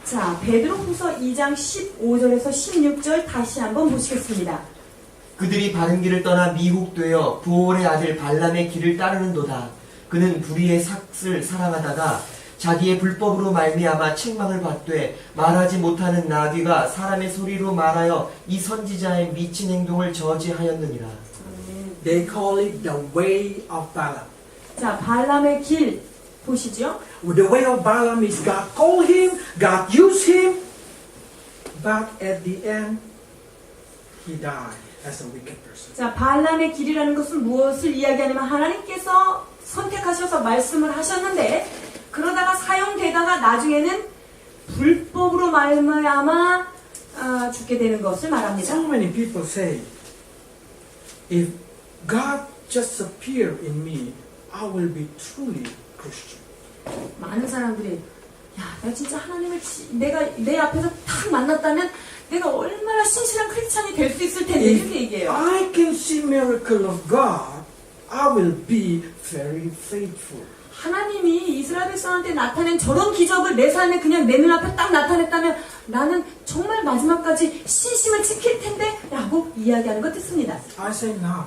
자, 베드로후서 2장 15절에서 16절 다시 한번 보시겠습니다. 그들이 바른 길을 떠나 미혹되어 부올의 아들 발람의 길을 따르는도다. 그는 불의의 삭을 사랑하다가 자기의 불법으로 말미암아 책망을 받되 말하지 못하는 나귀가 사람의 소리로 말하여 이 선지자의 미친 행동을 저지하였느니라. They call it the way of Balaam. 자, 발람의 길 보시죠. The way of Balaam is God called him, God used him, but at the end, he died as a wicked person. 자, 발람의 길이라는 것은 무엇을 이야기하냐면 하나님께서 선택하셔서 말씀을 하셨는데 그러다가 사용되다가 나중에는 불법으로 말미암아 죽게 되는 것을 말합니다. So many people say, if God just appear in me, I will be truly Christian. 많은 사람들이 야, 내가 진짜 하나님을 내가 내 앞에서 딱 만났다면 내가 얼마나 신실한 크리스찬이 될 수 있을 텐데 이렇게 If 얘기해요. I can see miracle of God, I will be very faithful. 하나님이 이스라엘 백성한테 나타낸 저런 기적을 내 삶에 그냥 내 눈앞에 딱 나타냈다면 나는 정말 마지막까지 신심을 지킬 텐데 라고 이야기하는 것 듣습니다. I say no.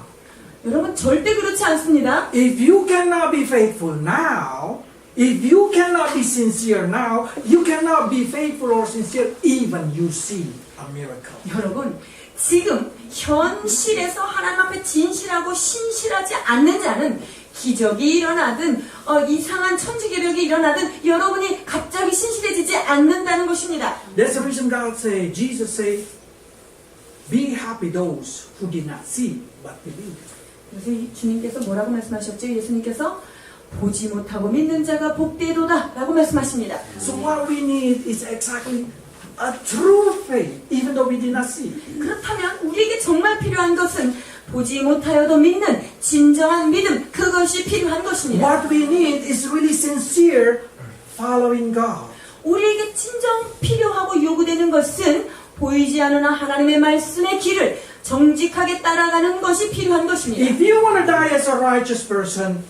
여러분 절대 그렇지 않습니다. If you cannot be faithful now, if you cannot be sincere now, you cannot be faithful or sincere even you see a miracle. 여러분 지금 현실에서 하나님 앞에 진실하고 신실하지 않는 자는 기적이 일어나든 이상한 천지개벽이 일어나든 여러분이 갑자기 신실해지지 않는다는 것입니다. That's the reason God say, Jesus say, be happy those who did not see but believe. 그래서 주님께서 뭐라고 말씀하셨죠? 예수님께서 보지 못하고 믿는 자가 복되도다 라고 말씀하십니다. So what we need is exactly a true faith, even though we did not see. 그렇다면 우리에게 정말 필요한 것은 보지 못하여도 믿는 진정한 믿음, 그것이 필요한 것입니다. What we need is really sincere following God. 우리에게 진정 필요하고 요구되는 것은 보이지 않으나 하나님의 말씀의 길을 정직하게 따라가는 것이 필요한 것입니다. If you want to die as a righteous person,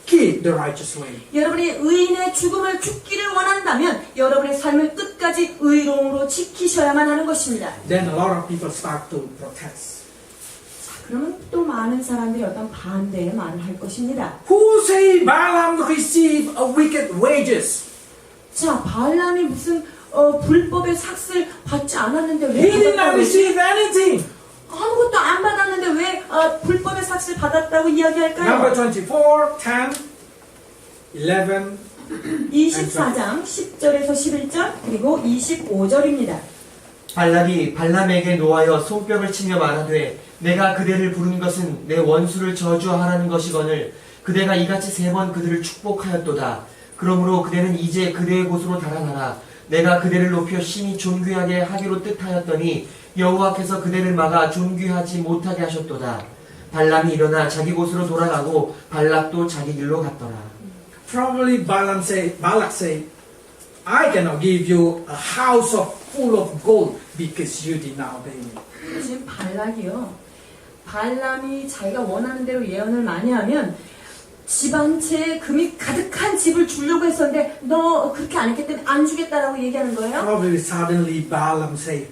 keep the righteous way. 여러분이 의인의 죽음을 죽기를 원한다면 여러분의 삶을 끝까지 의로움으로 지키셔야만 하는 것입니다. Then a lot of people start to protest. 그러면 또 많은 사람들이 어떤 반대의 말을 할 것입니다. Who say Balaam received a wicked wages? 자, 발람이 무슨 불법의 삭을 받지 않았는데 He 왜 did not 받았다고 receive anything. 아무것도 안 받았는데 왜 불법의 삭을 받았다고 이야기할까요? Number 24, 10, 11. 24장 10절에서 11절 그리고 25절입니다. 발락이 발람에게 노하여 손뼉을 치며 말하되 내가 그대를 부른 것은 내 원수를 저주하라는 것이거늘 그대가 이같이 3번 그들을 축복하였도다. 그러므로 그대는 이제 그대의 곳으로 달아나라. 내가 그대를 높여 심히 존귀하게 하기로 뜻하였더니 여호와께서 그대를 막아 존귀하지 못하게 하셨도다. 발람이 일어나 자기 곳으로 돌아가고 발락도 자기 길로 갔더라. Probably Balak say, I cannot give you a house full of gold because you did not obey me. 지금 발람이 자기가 원하는 대로 예언을 많이 하면 집 한 채에 금이 가득한 집을 주려고 했었는데 너 그렇게 안 했기 때문에 안 주겠다라고 얘기하는 거예요. Probably suddenly Balaam say,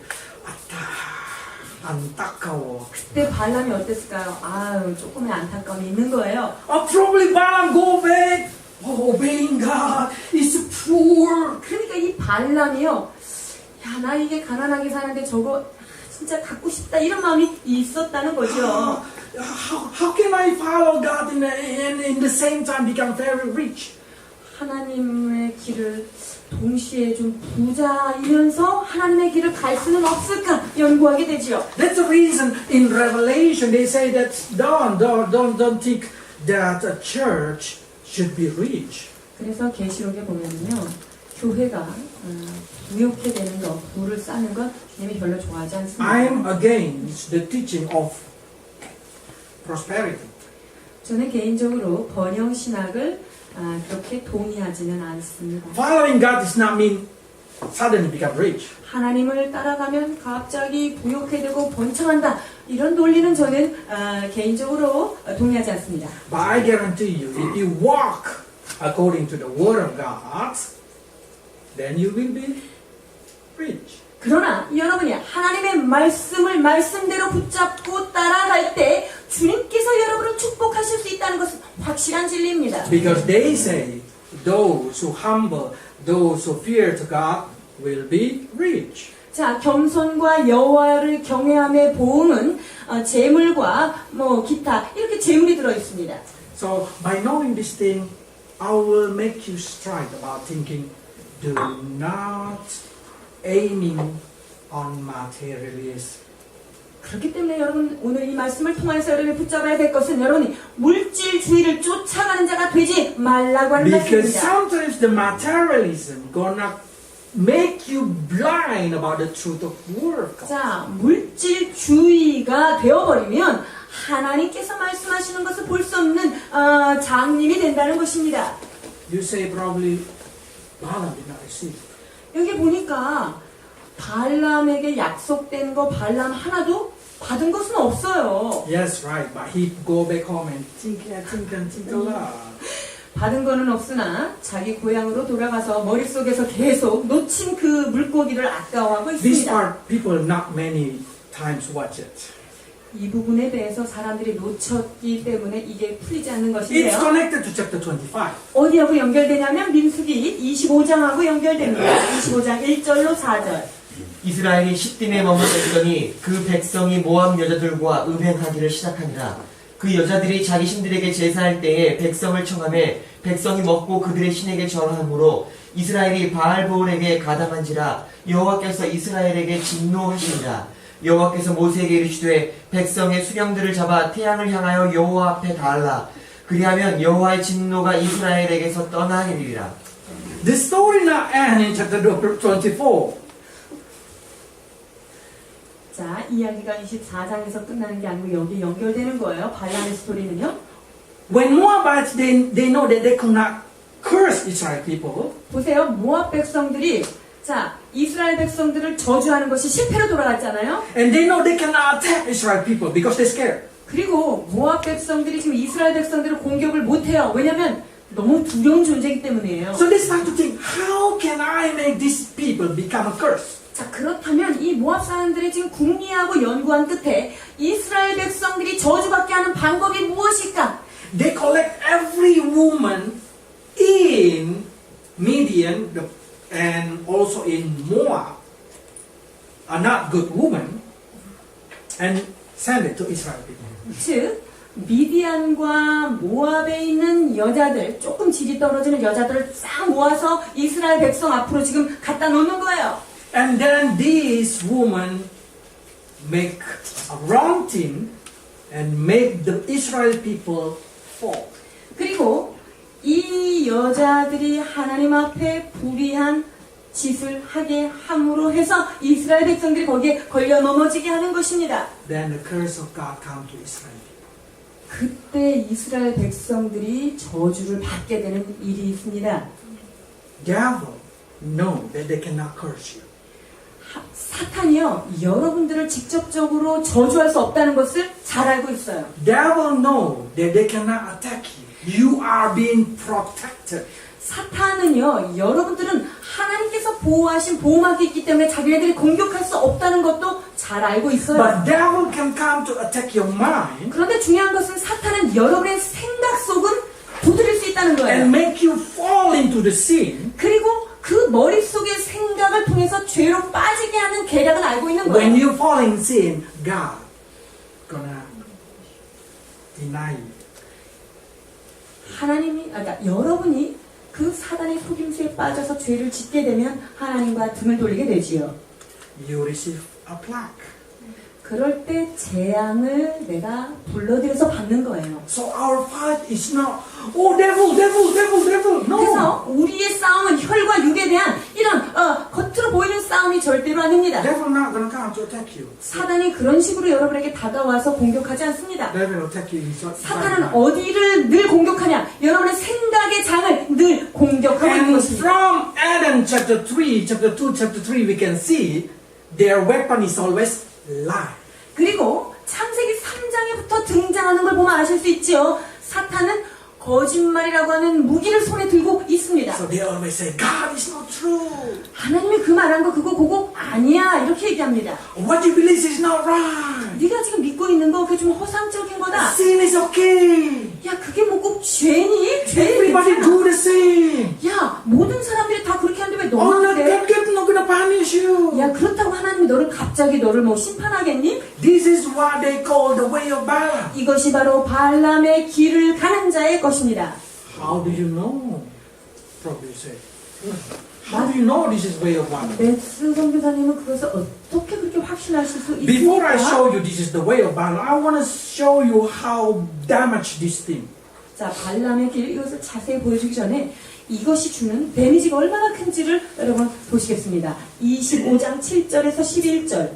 안타까워. 그때 발람이 어땠을까요? 아유, 조금의 안타까움이 있는 거예요. Or probably Balaam go back. Oh, obeying God is poor. 그러니까 이 발람이요. 야, 나 이게 가난하게 사는데 저거 진짜 갖고 싶다. 이런 마음이 있었다는 거죠. How can I follow God and in the same time become very rich? 하나님의 길을 동시에 좀 부자이면서 하나님의 길을 갈 수는 없을까 연구하게 되죠. That's the reason in Revelation they say that don't think that a church should be rich. 그래서 계시록에 보면요, 교회가 부욕해 되는 것, 부를 쌓는 것 주님이 별로 좋아하지 않습니다. I'm against the teaching of prosperity. 저는 개인적으로 번영 신학을 그렇게 동의하지는 않습니다. Following God does not mean suddenly become rich. 하나님을 따라가면 갑자기 부욕해 되고 번창한다. 이런 논리는 저는 개인적으로 동의하지 않습니다. But I guarantee you, if you walk according to the Word of God, then you will be rich. 그러나 여러분이 하나님의 말씀을 말씀대로 붙잡고 따라갈 때 주님께서 여러분을 축복하실 수 있다는 것은 확실한 진리입니다. Because they say, those who humble, those who fear to God will be rich. 자, 겸손과 여호와를 경외함의 보응은 재물과 기타 이렇게 재물이 들어 있습니다. So by knowing this thing, I will make you strike about thinking, do not aiming on materialism. 그렇기 때문에 여러분 오늘 이 말씀을 통해서 여러분이 붙잡아야 될 것은 여러분이 물질주의를 쫓아가는 자가 되지 말라고 하는 Because 말씀입니다. sometimes the materialism gonna make you blind about the truth of work. 자, 물질주의가 되어버리면 하나님께서 말씀하시는 것을 볼 수 없는 장님이 된다는 것입니다. You say probably, Balaam did not receive. 여기 보니까 발람에게 약속된 거 발람 하나도 받은 것은 없어요. Yes, right. But he go back home and think a lot. 받은 거는 없으나 자기 고향으로 돌아가서 머릿속에서 계속 놓친 그 물고기를 아까워하고 This 있습니다. part people not many times watch it. 이 부분에 대해서 사람들이 놓쳤기 때문에 이게 풀리지 않는 It's 것인데요. connected to chapter 25. 어디하고 연결되냐면 민수기 25장하고 연결됩니다. 25장 1절로 4절. 이스라엘이 시딤에 머물렀더니 그 백성이 모압 여자들과 음행하기를 시작하니라. 그 여자들이 자기 신들에게 제사할 때에 백성을 청하매 백성이 먹고 그들의 신에게 절하므로 이스라엘이 바알보올에게 가담한지라. 여호와께서 이스라엘에게 진노하시니라. 여호와께서 모세에게 이르시되 백성의 수령들을 잡아 태양을 향하여 여호와 앞에 달라. 그리하면 여호와의 진노가 이스라엘에게서 떠나리리라. The story now ends in chapter 24. 자, 이야기가 24장에서 끝나는 게 아니고 여기 연결되는 거예요. 발람의 스토리는요. When Moabites they know that they could not curse Israel people, 보세요. 모압 백성들이 자, 이스라엘 백성들을 저주하는 것이 실패로 돌아갔잖아요. and they know they cannot attack Israel people because they're scared. 그리고 모압 백성들이 지금 이스라엘 백성들을 공격을 못해요. 왜냐면 너무 두려운 존재이기 때문이에요. So they start to think, how can I make these people become a curse? 자, 그렇다면 이 모압 사람들이 지금 궁리하고 연구한 끝에 이스라엘 백성들이 저주받게 하는 방법이 무엇일까? They collect every woman in Midian and also in Moab, are not good women, and send it to Israel people. 즉 미디안과 모압에 있는 여자들, 조금 질이 떨어지는 여자들을 싹 모아서 이스라엘 백성 앞으로 지금 갖다 놓는 거예요. And then these women make a wrong thing and make the Israel people fall. 그리고 이 여자들이 하나님 앞에 불의한 짓을 하게 함으로 해서 이스라엘 백성들이 거기에 걸려 넘어지게 하는 것입니다. Then the curse of God come to Israel people. 그때 이스라엘 백성들이 저주를 받게 되는 일이 있습니다. Devil know that they cannot curse you. 사탄이요, 여러분들을 직접적으로 저주할 수 없다는 것을 잘 알고 있어요. Devil know that they cannot attack you. You are being protected. 사탄은요, 여러분들은 하나님께서 보호하신 보호막이 있기 때문에 자기네들이 공격할 수 없다는 것도 잘 알고 있어요. But devil can come to attack your mind. 그런데 중요한 것은 사탄은 여러분의 생각 속은 두드릴 수 있다는 했다는 거예요. and make you fall into the sin. 그리고 그 머릿속의 생각을 통해서 죄로 빠지게 하는 계략을 알고 있는 When 거예요. you fall in sin, God gonna deny you. 그러니까 여러분이 그 사단의 속임수에 빠져서 죄를 짓게 되면 하나님과 등을 돌리게 되지요. You receive a plaque. 그럴 때 재앙을 내가 불러들여서 받는 거예요. So our fight is not, oh devil, devil, devil, devil. No. 그래서 우리의 싸움은 혈과 육에 대한 이런 겉으로 보이는 싸움이 절대로 아닙니다. Devil not gonna come to attack you. 사단이 그런 식으로 여러분에게 다가와서 공격하지 않습니다. Devil will attack you inside. 사탄은 어디를 늘 공격하냐? 여러분의 생각의 장을 늘 공격하고 있는 And 것입니다. from Adam chapter 3, chapter 2, chapter 3, we can see their weapon is always lie. 그리고 창세기 3장에부터 등장하는 걸 보면 아실 수 있죠. 사탄은 거짓말이라고 하는 무기를 손에 들고 있습니다. So they always say, God is not true. 하나님이 그 말한 거 그거 보고 아니야 이렇게 얘기합니다. What you believe is not right. 네가 지금 믿고 있는 거 그게 좀 허상적인 거다. Sin is okay. 야 그게 뭐 꼭 죄니? 죄 Everybody 괜찮아. do the same. 야 모든 사람들이 다 그렇게 하는데 왜 Oh, 너만 not 그래? God not gonna punish you. 야 그렇다고 하나님이 너를 갑자기 너를 뭐 심판하겠니? This is what they call the way of Balaam. 이것이 바로 발람의 길을 가는 자의 것입니다. How do you know? Probably say. How do you know this is way of Balaam? 맥스 선교사님은 그것을 어떻게 그렇게 확신하실 수 Before I 있습니까? show you this is the way of Balaam, I want to show you how damaged this thing. 자, 발람의 길 이것을 자세히 보여주기 전에 이것이 주는 데미지가 얼마나 큰지를 여러분 보시겠습니다. 25장 7절에서 11절.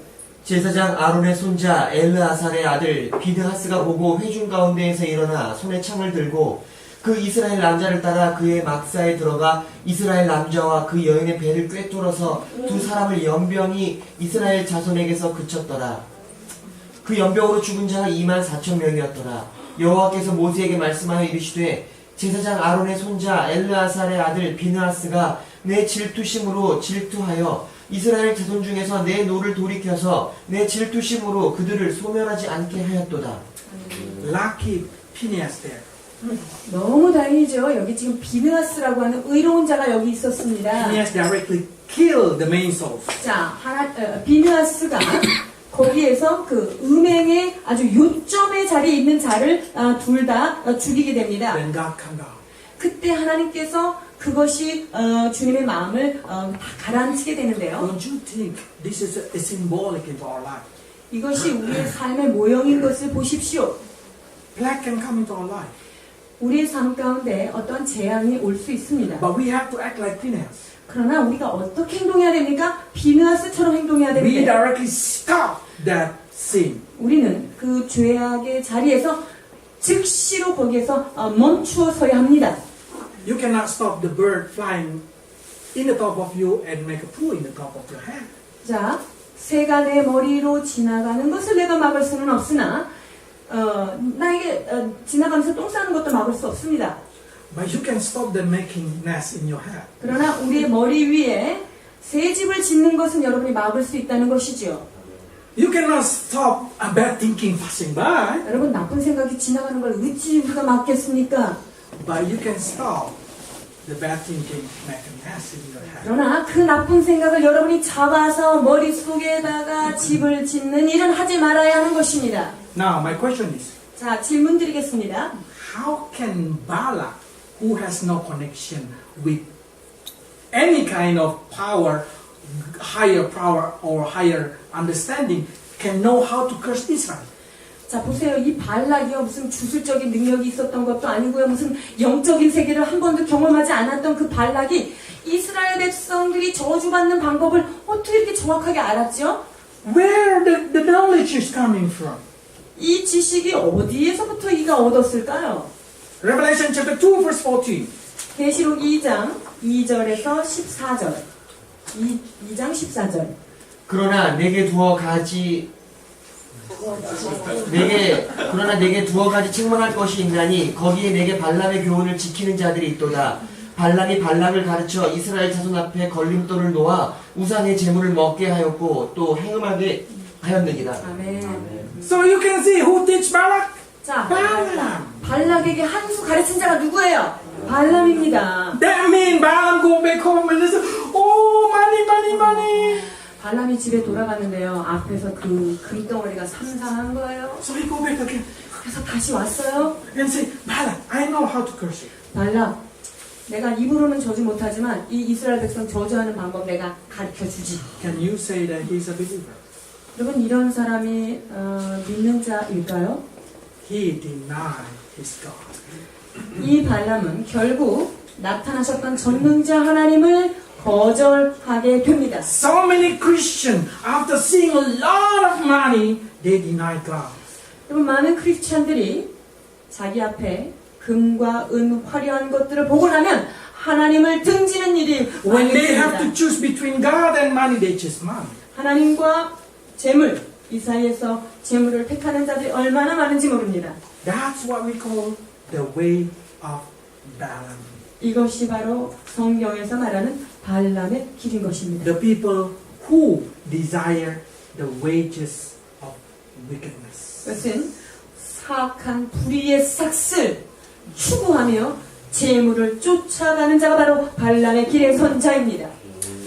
제사장 아론의 손자 엘르아살의 아들 비드하스가 보고 회중 가운데에서 일어나 손에 창을 들고 그 이스라엘 남자를 따라 그의 막사에 들어가 이스라엘 남자와 그 여인의 배를 꿰뚫어서 두 사람을 연병이 이스라엘 자손에게서 그쳤더라. 그 연병으로 죽은 자가 24,000명이었더라. 여호와께서 모세에게 말씀하여 이르시되 제사장 아론의 손자 엘르아살의 아들 비느하스가 내 질투심으로 질투하여 이스라엘 자손 중에서 내 노를 돌이켜서 내 질투심으로 그들을 소멸하지 않게 하였도다. Lucky Phineas there. 너무 다행이죠. 여기 지금 비느하스라고 하는 의로운 자가 여기 있었습니다. Phineas directly killed the main soul. 자, 비느하스가 거기에서 그 음행의 아주 요점의 자리에 있는 자를 둘 다 죽이게 됩니다. Then God come down. 그때 하나님께서 그것이 주님의 마음을 다 가라앉히게 되는데요. Don't you think this is a symbolic into our life? 이것이 우리의 삶의 모형인 것을 보십시오. Plague can come into our life. 우리의 삶 가운데 어떤 재앙이 올 수 있습니다. But we have to act like Phineas. 그러나 우리가 어떻게 행동해야 됩니까? 비느하스처럼 행동해야 We 됩니다. directly stop that sin. 우리는 그 죄악의 자리에서 즉시로 거기에서 멈추어 서야 합니다. You cannot stop the bird flying in the top of you and make a poo in the top of your head. 자, 새가 내 머리로 지나가는 것을 내가 막을 수는 없으나 나에게 지나가면서 똥 싸는 것도 막을 수 없습니다. But you can stop them making nests in your head. 그러나 우리의 머리 위에 새 집을 짓는 것은 여러분이 막을 수 있다는 것이지요. You cannot stop a bad thinking passing by, 여러분 나쁜 생각이 지나가는 걸 어찌 우리가 막겠습니까? but you can stop the bad thinking making nests in your head. 그러나 그 나쁜 생각을 여러분이 잡아서 머릿속에다가 집을 짓는 일은 하지 말아야 하는 것입니다. Now, my question is, 자, 질문 드리겠습니다. how can Balak, who has no connection with any kind of power, higher power or higher understanding, can know how to curse Israel? 자, 보세요. 이 발락이요. 무슨 주술적인 능력이 있었던 것도 아니고요. 무슨 영적인 세계를 한 번도 경험하지 않았던 그 발락이 이스라엘 백성들이 저주받는 방법을 어떻게 이렇게 정확하게 알았죠? Where the knowledge is coming from? 이 지식이 어디에서부터 이가 얻었을까요? Revelation chapter 2 verse 14. 계시록 2장 2절에서 14절. 2장 14절. 그러나 내게 두어 가지 책망할 것이 있나니 거기에 내게 발람의 교훈을 지키는 자들이 있도다. 발람이 발락을 가르쳐 이스라엘 자손 앞에 걸림돌을 놓아 우상의 제물을 먹게 하였고 또 행음하게 하였느니라. 아멘. So you can see who teach Balak? 자, Balaam. 발락에게 한 수 가르친 자가 누구예요? 발람입니다. That means Balaam go back home and say, oh, money. 발람이 집에 돌아갔는데요. 앞에서 그 금덩어리가 삼삼한 거예요. So he go back again 그래서 다시 왔어요. and say, Balaam, I know how to curse you. 발람, 내가 입으로는 저주 못하지만 이 이스라엘 백성 저주하는 방법 내가 가르쳐 주지. Can you say that he's a believer? 여러분 이런 사람이 믿는 자일까요? He denied his God. 이 발람은 결국 나타나셨던 전능자 하나님을 거절하게 됩니다. So many Christians, after seeing a lot of money, they deny God. 여러분 많은 크리스찬들이 자기 앞에 금과 은, 화려한 것들을 보고 나면 하나님을 등지는 일이 When 많이 they have to 있습니다. choose between God and money, they choose money. 하나님과 재물, 이 사이에서 재물을 택하는 자들이 얼마나 많은지 모릅니다. That's what we call the way of Balaam. 이것이 바로 성경에서 말하는 발람의 길인 것입니다. The people who desire the wages of wickedness. 그것은 사악한 불의의 삭슬 추구하며 재물을 쫓아가는 자가 바로 발람의 길에 선 자입니다.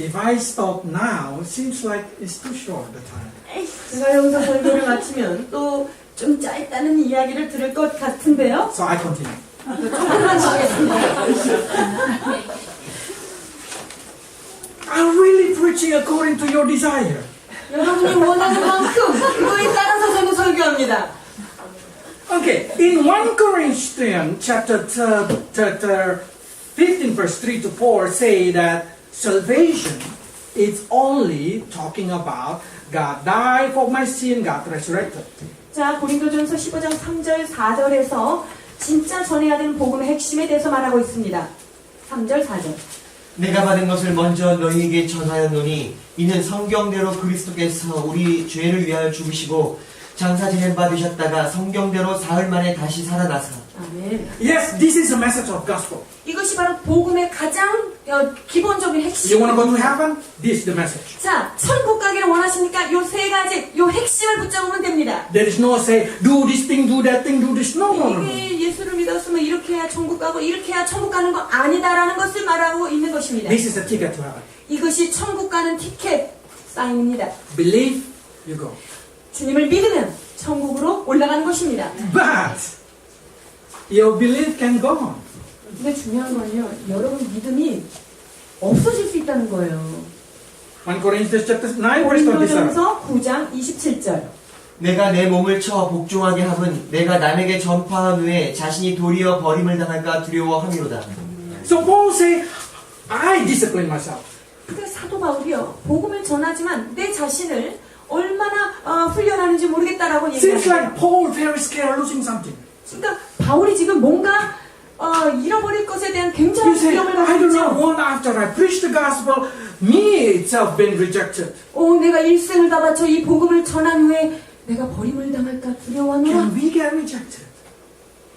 If I stop now, it seems like it's too short the time. 제가 여기서 설교를 마치면 또 좀 짧다는 이야기를 들을 것 같은데요. So I continue. 조금만 더 하겠습니다. I'm really preaching according to your desire. 여러분이 원하는 만큼 그거에 따라서 저는 설교합니다. Okay, in 1 Corinthians chapter 15 verse 3 to 4 say that salvation is only talking about God died for my sin, God resurrected. 자, 고린도전서 15장 3절 4절에서 진짜 전해야 되는 복음의 핵심에 대해서 말하고 있습니다. 3절 4절. 내가 받은 것을 먼저 너희에게 전하였노니 이는 성경대로 그리스도께서 우리 죄를 위하여 죽으시고 장사 지냄 받으셨다가 성경대로 사흘 만에 다시 살아나사. 아멘. Yes, this is the message of gospel. 이것이 바로 복음의 가장 기본적인 You want to go to 핵심입니다. heaven? This is the message. 자, 천국 가기를 원하십니까? 요 세 가지, 요 핵심을 붙잡으면 됩니다. There is no say, do this thing, do that thing, do this. No, no, no, no. 이게 예수를 믿었으면 이렇게 해야 천국 가고 이렇게 해야 천국 가는 거 아니다라는 것을 말하고 있는 것입니다. This is the ticket to heaven. 이것이 천국 가는 티켓 사인입니다. Believe, you go. 주님을 믿으면 천국으로 올라가는 것입니다. But your belief can go on. 근데 중요한 건요, 여러분 믿음이 없어질 수 있다는 거예요. 1 Corinthians chapter 9 verse 27. 고린도전서 9장 27절. 내가 내 몸을 쳐 복종하게 함은 내가 남에게 전파한 후에 자신이 도리어 버림을 당할까 두려워함이로다. So Paul say, I discipline myself. 그 사도 바울이요, 복음을 전하지만 내 자신을 얼마나 훈련하는지 모르겠다라고 Seems 얘기합니다. like Paul very scared losing something. 그러니까 바울이 지금 뭔가 잃어버릴 것에 대한 You 굉장히 say, 두려움을 I 갖고 don't know, 있죠. one after I preach the gospel, me itself been rejected. 내가 일생을 다 바쳐 이 복음을 전한 후에 내가 버림을 당할까 두려워하노라. Can we get rejected?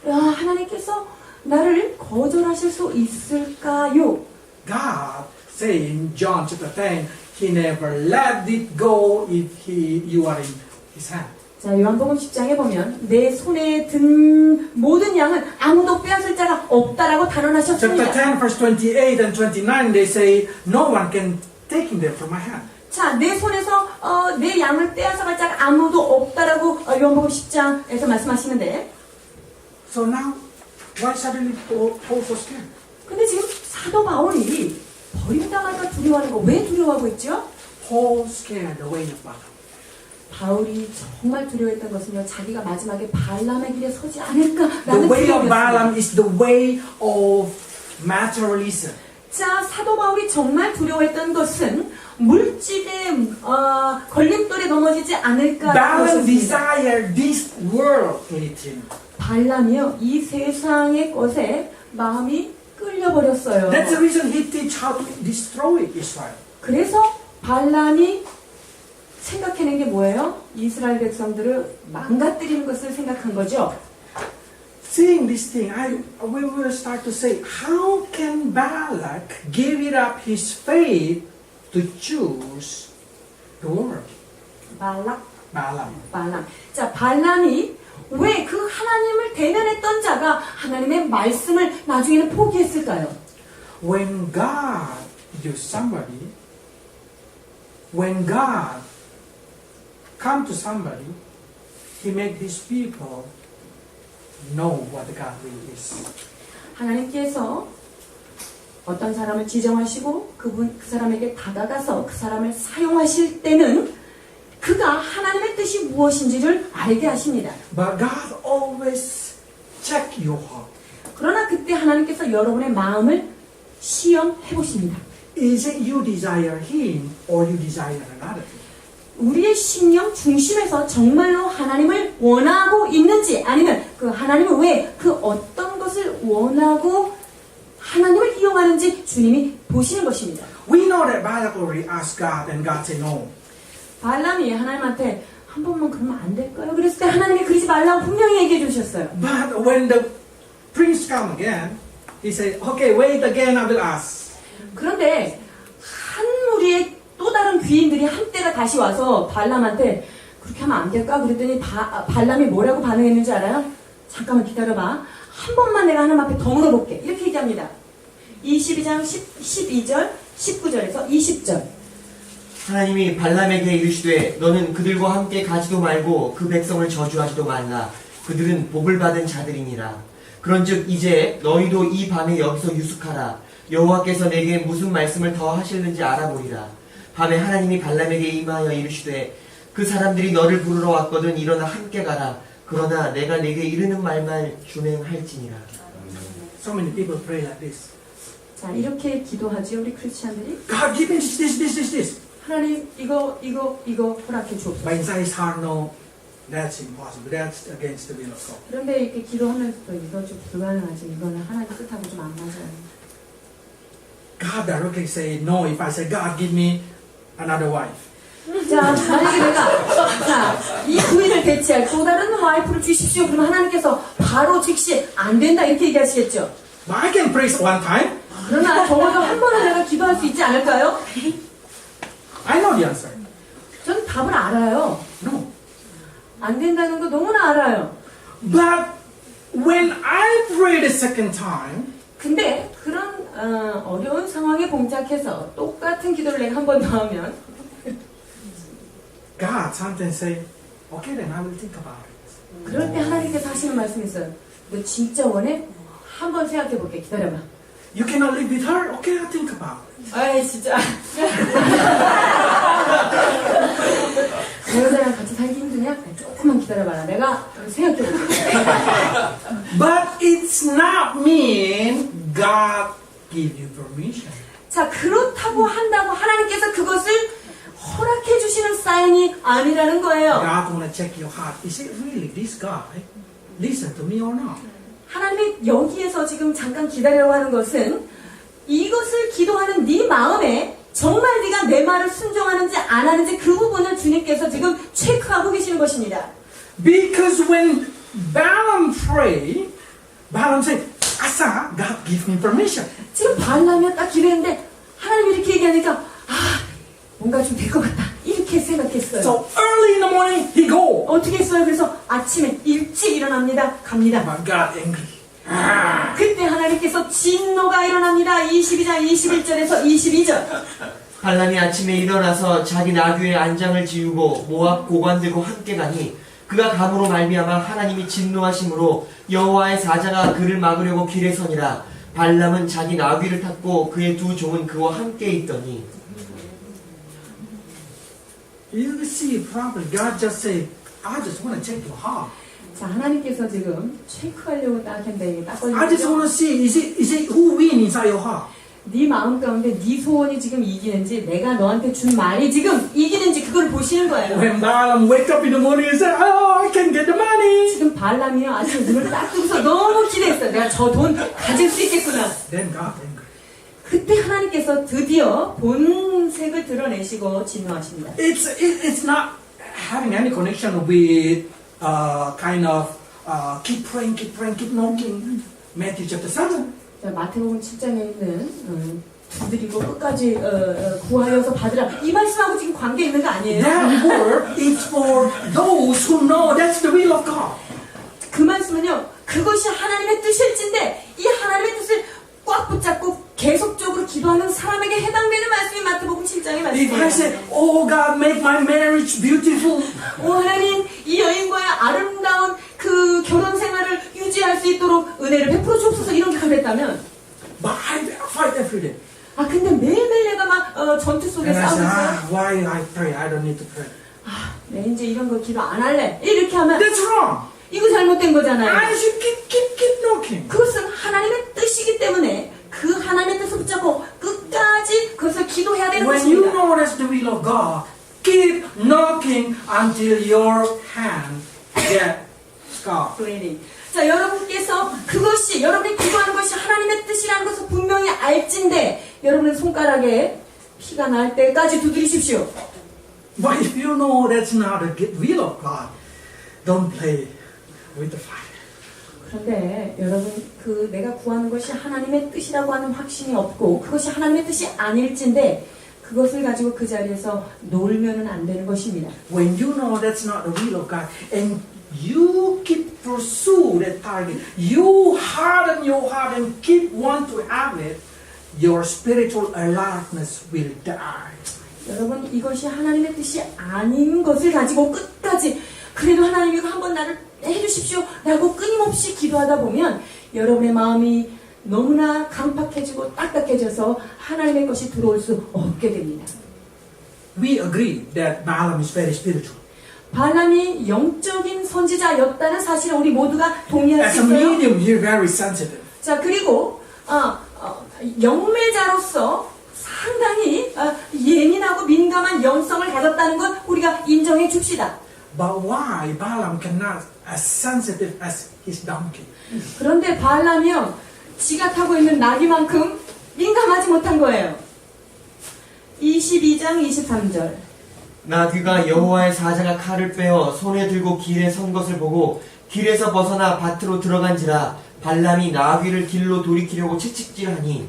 하나님께서 나를 거절하실 수 있을까요? God say in John chapter 10, He never let it go if you are in His hand. 자, 요한복음 10장에 보면 내 손에 든 모든 양은 아무도 빼앗을 자가 없다라고 Chapter 단언하셨습니다. 10 verse 28 and 29 they say, no one can take him there from my hand. 자, 내 손에서 내 양을 빼앗아갈 자가 아무도 없다라고 요한복음 10장에서 말씀하시는데, So now, why suddenly Paul so scared? 근데 지금 사도 바울이 버림당할까 두려워하는 거 왜 두려워하고 있죠? Paul scared the way of Balaam. 바울이 정말 두려워했던 것은요, 자기가 마지막에 발람의 길에 서지 The 않을까라는 way of 두려움이었습니다. Balaam is the way of materialism. 자, 사도 바울이 정말 두려워했던 것은 물질의 걸림돌에 넘어지지 않을까라는 Balaam 것이었습니다. desired this worldly thing. 발람이요, 이 세상의 것에 마음이 끌려버렸어요. That's the reason he teach how to destroy Israel. 그래서 발람이 생각해낸 게 뭐예요? 이스라엘 백성들을 망가뜨리는 것을 생각한 거죠. Seeing this thing, we will start to say, how can Balak give it up his faith to choose the world? 발람. Balaam. 자, 발람이 왜 그 하나님을 대면했던 자가 하나님의 말씀을 나중에는 포기했을까요? When God used somebody, when God come to somebody, He make His people know what God really is. 하나님께서 어떤 사람을 지정하시고 그 사람에게 다가가서 그 사람을 사용하실 때는 그가 하나님의 뜻이 무엇인지를 알게 하십니다. But God always check your heart. 그러나 그때 하나님께서 여러분의 마음을 시험해 보십니다. Is it you desire Him or you desire another thing? 우리의 신령 중심에서 정말로 하나님을 원하고 있는지 아니면 그 하나님을 왜 그 어떤 것을 원하고 하나님을 이용하는지 주님이 보시는 것입니다. We know that Balak already asked God and God said no. 발람이 하나님한테 한 번만 그러면 안 될까요? 그랬을 때 하나님이 그러지 말라고 분명히 얘기해 주셨어요. But when the prince come again, he said, okay, wait again, I will ask. 그런데 한 무리의 또 다른 귀인들이 한때가 다시 와서 발람한테 그렇게 하면 안 될까? 그랬더니 발람이 뭐라고 반응했는지 알아요? 잠깐만 기다려봐. 한 번만 내가 하나님 앞에 더 물어볼게. 이렇게 얘기합니다. 22장 12절, 19절에서 20절. 하나님이 발람에게 이르시되 너는 그들과 함께 가지도 말고 그 백성을 저주하지도 말라. 그들은 복을 받은 자들이니라. 그런즉 이제 너희도 이 밤에 여기서 유숙하라. 여호와께서 내게 무슨 말씀을 더 하실는지 알아보리라. 밤에 하나님이 발람에게 임하여 이르시되 그 사람들이 너를 부르러 왔거든 일어나 함께 가라. 그러나 내가 내게 이르는 말만 준행할지니라. So many people pray like this. 자, 이렇게 기도하죠, 우리 크리스찬들이. God, give me this. 하나님, 이거 허락해 주옵소서. But inside his heart, no, that's impossible. That's against the will of God. 그런데 이렇게 기도하면서도 이거 좀 불가능하지. 이거는 하나님 뜻하고 좀 안 맞아요. God directly say no if I say, God, give me another wife. 자, 만약에 내가 이 부인을 대체할 또 다른 와이프를 주십시오. 그러면 하나님께서 바로 즉시 안 된다 이렇게 얘기하시겠죠. But I can pray one time. 그러나 적어도 한 번은 내가 기도할 수 있지 않을까요? I know the answer. 저는 답을 알아요. No. 안 된다는 거 너무나 알아요. But when I pray the second time, 근데 그런 어려운 상황에 봉착해서 똑같은 기도를 내가 한 번 더 하면 God sometimes say, okay, then I will think about it. 그럴 때 하나님께서 하시는 말씀이 있어요. 너 진짜 원해? 한 번 생각해 볼게. 기다려봐. You cannot live with her? Okay, I'll think about it. 아이 진짜 그 여자랑 같이 살기 힘드냐? 조금만 기다려봐라. 내가 생각해 볼게. But it's not mean God give you permission. 자, 그렇다고 한다고 하나님께서 그것을 허락해 주시는 사인이 아니라는 거예요. God want to check your heart. Is it really this guy? Listen to me or not? 하나님이 여기에서 지금 잠깐 기다리려고 하는 것은 이것을 기도하는 네 마음에 정말 네가 내 말을 순종하는지 안 하는지 그 부분을 주님께서 지금 체크하고 계시는 것입니다. Because when Balaam pray, Balaam said, Asa, God give me permission. 지금 발람이 딱 기도했는데 하나님이 이렇게 얘기하니까 뭔가 좀 될 것 같다 이렇게 생각했어요. So early in the morning, he go. 어떻게 했어요? 그래서 아침에 일찍 일어납니다. 갑니다. But God angry. 그때 하나님께서 진노가 일어납니다. 22장 21절에서 22절. 발람이 아침에 일어나서 자기 나귀의 안장을 지우고 모압 고관들과 함께 가니 그가 감으로 말미암아 하나님이 진노하심으로 여호와의 사자가 그를 막으려고 길에 서니라. 발람은 자기 나귀를 탔고 그의 두 종은 그와 함께 있더니. You see, probably God just say, I just want to check your heart. 자, 하나님께서 지금 체크하려고 딱 했는데 딱 I just want 걸리죠. to see, is it who win inside your heart? 네 마음 가운데 네 소원이 지금 이기는지 내가 너한테 준 말이 지금 이기는지 그걸 보시는 거예요. When Balaam wake up in the morning and say, oh, I can get the money. 지금 발람이요 아침에 눈을 딱 뜨고서 너무 기대했어요. 내가 저 돈 가질 수 있겠구나. Then God angry. 그때 하나님께서 드디어 본색을 드러내시고 진노하십니다. It's not having any connection with kind of keep praying, keep knocking. Matthew chapter 7. 자, 마태복음 7장에 있는 두드리고 끝까지 구하여서 받으라. 이 말씀하고 지금 관계 있는 거 아니에요? That word is for those who know that's the will of God. 말씀은요, 그것이 하나님의 뜻일진데 이 하나님의 뜻을 꽉 붙잡고 계속적으로 기도하는 사람에게 해당되는 말씀이 마태복음 7장의 If I 말씀입니다. say, oh God, make my marriage beautiful, 오 하나님, 이 여인과의 아름다운 그 결혼 생활을 유지할 수 있도록 은혜를 베풀어 주옵소서, 이런 기도를 했다면, but I fight every day. 아 근데 매일매일 내가 막 전투 속에 And I 싸우고 say, 있어요. why I pray? I don't need to pray. 아, 네, 이제 이런 거 기도 안 할래. 이렇게 하면 That's wrong. 이거 잘못된 거잖아요. I should keep knocking. 그것은 하나님의 뜻이기 때문에 그 하나님의 뜻을 붙잡고 끝까지 그것을 기도해야 되는 When you 것입니다. know that's the will of God, keep knocking until your hand get scarred. Bleeding. 자, 여러분께서 그것이 여러분이 기도하는 것이 하나님의 뜻이라는 것을 분명히 알진데 여러분의 손가락에 피가 날 때까지 두드리십시오. But if you know that's not the will of God, don't play with the fire. 그런데 여러분, 그 내가 구하는 것이 하나님의 뜻이라고 하는 확신이 없고 그것이 하나님의 뜻이 아닐진데 그것을 가지고 그 자리에서 놀면은 안 되는 것입니다. When you know that's not the will of God, and you keep pursue that target, you harden your heart and keep want to have it, your spiritual alertness will die. 여러분, 이것이 하나님의 뜻이 아닌 것을 가지고 끝까지 그래도 하나님 이거 한번 나를 해주십시오 라고 끊임없이 기도하다 보면 여러분의 마음이 너무나 강팍해지고 딱딱해져서 하나님의 것이 들어올 수 없게 됩니다. We agree that Balaam is very spiritual. 발람이 영적인 선지자였다는 사실을 우리 모두가 동의할 As 수 a 있어요. medium, you're very sensitive. 자, 그리고 영매자로서 상당히 예민하고 민감한 영성을 가졌다는 것 우리가 인정해 줍시다. But why Balaam cannot as sensitive as his donkey? 그런데 발람이요, 지가 타고 있는 나귀만큼 민감하지 못한 거예요. 22장 23절. 나귀가 여호와의 사자가 칼을 빼어 손에 들고 길에 선 것을 보고 길에서 벗어나 밭으로 들어간지라 발람이 나귀를 길로 돌이키려고 채찍질하니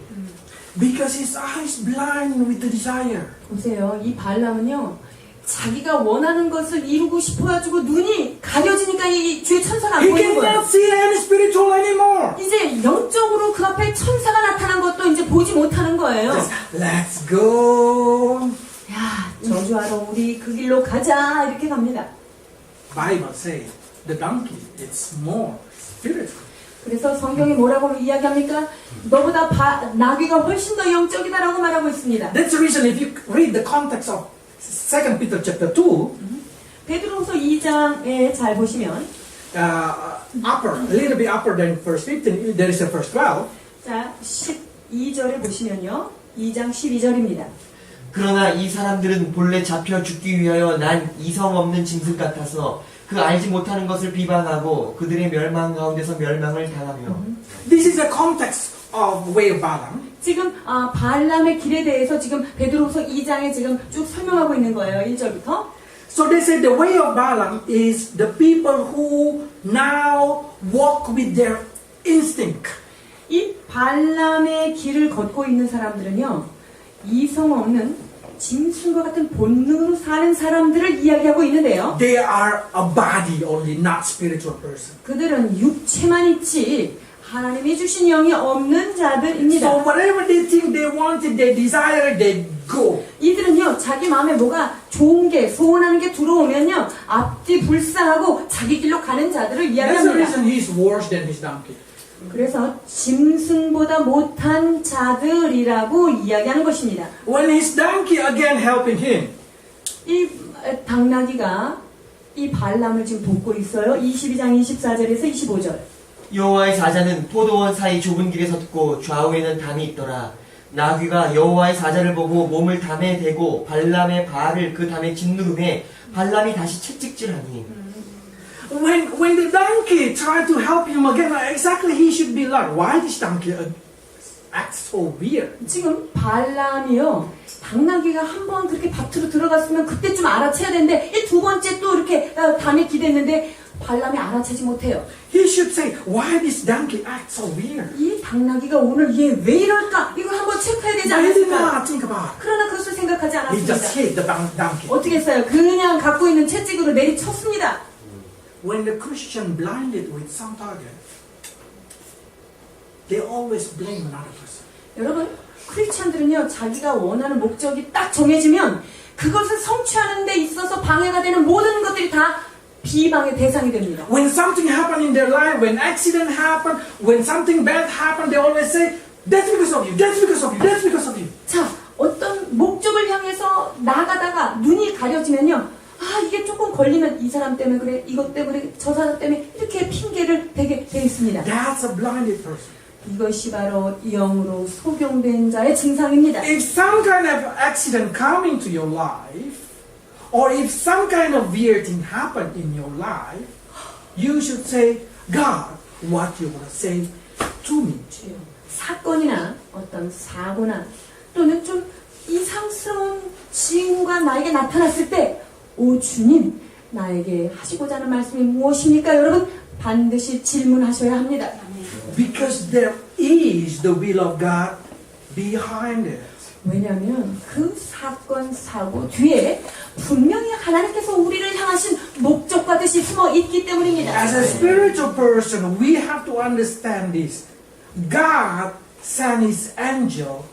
Because his eyes blind with the desire. 보세요. 이 발람은요, 자기가 원하는 것을 이루고 싶어가지고 눈이 가려지니까 이 주의 천사가 안 He 보이는 거예요. cannot see any spiritual anymore. 이제 영적으로 그 앞에 천사가 나타난 것도 이제 보지 못하는 거예요. Just, let's go. 야, 저주하러 우리 그 길로 가자, 이렇게 갑니다. Bible says the donkey is more spiritual. 그래서 성경이 뭐라고 이야기합니까? 너보다 나귀가 훨씬 더 영적이다라고 말하고 있습니다. That's the reason if you read the context of 2 Peter chapter 2, 베드로후서 2장에 잘 보시면 upper, a little bit upper than verse 15, there is a verse 12. 자, 12절에 보시면요. 2장 12절입니다. 그러나 이 사람들은 본래 잡혀 죽기 위하여 난 이성 없는 짐승 같아서 그 알지 못하는 것을 비방하고 그들의 멸망 가운데서 멸망을 당하며 This is the context of way of Balaam. 지금 발람의 길에 대해서 지금 베드로후서 2장에 지금 쭉 설명하고 있는 거예요. 1절부터. So they say the way of Balaam is the people who now walk with their instinct. 이 발람의 길을 걷고 있는 사람들은요, 이성 없는 짐승과 같은 본능으로 사는 사람들을 이야기하고 있는데요. They are a body only, not spiritual person. 그들은 육체만 있지 하나님이 주신 영이 없는 자들입니다. So whatever they think they wanted, they desire, they go. 이들은요, 자기 마음에 뭐가 좋은 게, 소원하는 게 들어오면요, 앞뒤 불사하고 자기 길로 가는 자들을 That's the 이야기합니다. reason he's worse than his donkey. 그래서 짐승보다 못한 자들이라고 이야기하는 것입니다. When his donkey again helping him, 이 당나귀가 이 발람을 지금 돕고 있어요. 22장 24절에서 25절. 여호와의 사자는 포도원 사이 좁은 길에 섰고 좌우에는 담이 있더라. 나귀가 여호와의 사자를 보고 몸을 담에 대고 발람의 발을 그 담에 짓누름에 발람이 다시 채찍질하니 when the donkey tried to help him again, exactly he should be like, why this donkey acts so weird? 지금 발람이요, 당나귀가 한 번 그렇게 밭으로 들어갔으면 그때쯤 알아채야 되는데 이 두 번째 또 이렇게 담에 기댔는데 발람이 알아채지 못해요. He should say, why this donkey acts so weird? 이 당나귀가 오늘 얘 왜 이럴까? 이걸 한번 체크해야 되지 But he did 않았을까? not think about 그러나 그것을 생각하지 it. He just 않았습니다. hit the donkey. 어떻게 했어요? 그냥 갖고 있는 채찍으로 내리쳤습니다. when the Christian blinded with some target, they always blame another person. 여러분, 크리스찬들은요, 자기가 원하는 목적이 딱 정해지면 그것을 성취하는 데 있어서 방해가 되는 모든 것들이 다 비방의 대상이 됩니다. When something happened in their life, when accident happened, when something bad happened, they always say, that's because of you, that's because of you, that's because of you. 자, 어떤 목적을 향해서 나가다가 눈이 가려지면요, 아, 이게 조금 걸리면 이 사람 때문에 그래, 이것 때문에, 저 사람 때문에 이렇게 핑계를 대게 돼 있습니다. That's a blinded person. 이것이 바로 영으로 소경된 자의 증상입니다. If some kind of accident come into your life, or if some kind of weird thing happened in your life, you should say, God, what you want to say to me. 사건이나 어떤 사고나 또는 좀 이상스러운 징후가 나에게 나타났을 때, 오 주님, 나에게 하시고자 하는 말씀이 무엇입니까? 여러분, 반드시 질문하셔야 합니다. Because there is the will of God behind it. 왜냐하면 그 사건, 사고 뒤에 분명히 하나님께서 우리를 향하신 목적과 뜻이 숨어 있기 때문입니다. As a spiritual person, we have to understand this. God sent His angel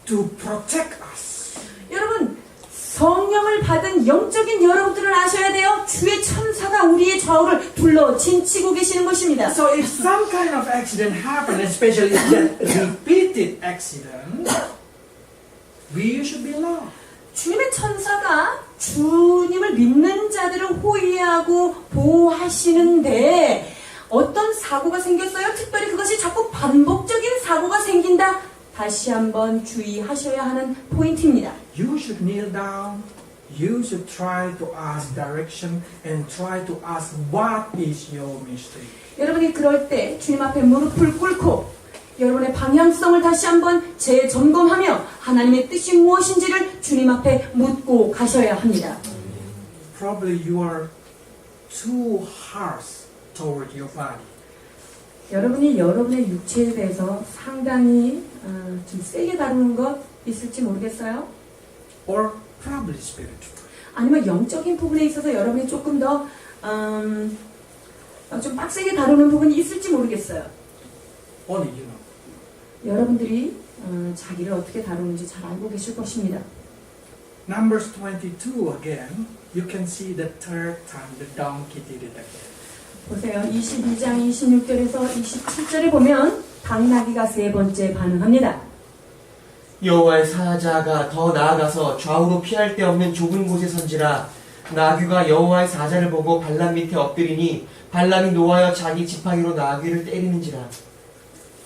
to protect us. 여러분, 성령을 받은 영적인 여러분들을 아셔야 돼요. 주의 천사가 우리의 좌우를 둘러 진치고 계시는 것입니다. So if some kind of accident happened, especially that repeated accident, we should be loved. 주님의 천사가 주님을 믿는 자들을 호위하고 보호하시는데 어떤 사고가 생겼어요? 특별히 그것이 자꾸 반복적인 사고가 생긴다. 다시 한번 주의하셔야 하는 포인트입니다. You should kneel down. You should try to ask direction and try to ask what is your mistake. 여러분이 그럴 때 주님 앞에 무릎을 꿇고 여러분의 방향성을 다시 한번 재점검하며 하나님의 뜻이 무엇인지를 주님 앞에 묻고 가셔야 합니다. Probably you are too harsh toward your body. 여러분이 여러분의 육체에 대해서 상당히 좀 세게 다루는 것 있을지 모르겠어요. Or probably spiritual. 아니면 영적인 부분에 있어서 여러분이 조금 더 좀 빡세게 다루는 부분이 있을지 모르겠어요. Only you know. 여러분들이 자기를 어떻게 다루는지 잘 알고 계실 것입니다. Numbers 22 again. You can see the third time the donkey did it again. 보세요. 22장 26절에서 27절에 보면 당나귀가 세 번째 반응합니다. 여호와의 사자가 더 나아가서 좌우로 피할 데 없는 좁은 곳에 선지라 나귀가 여호와의 사자를 보고 발람 밑에 엎드리니 발람이 노하여 자기 지팡이로 나귀를 때리는지라.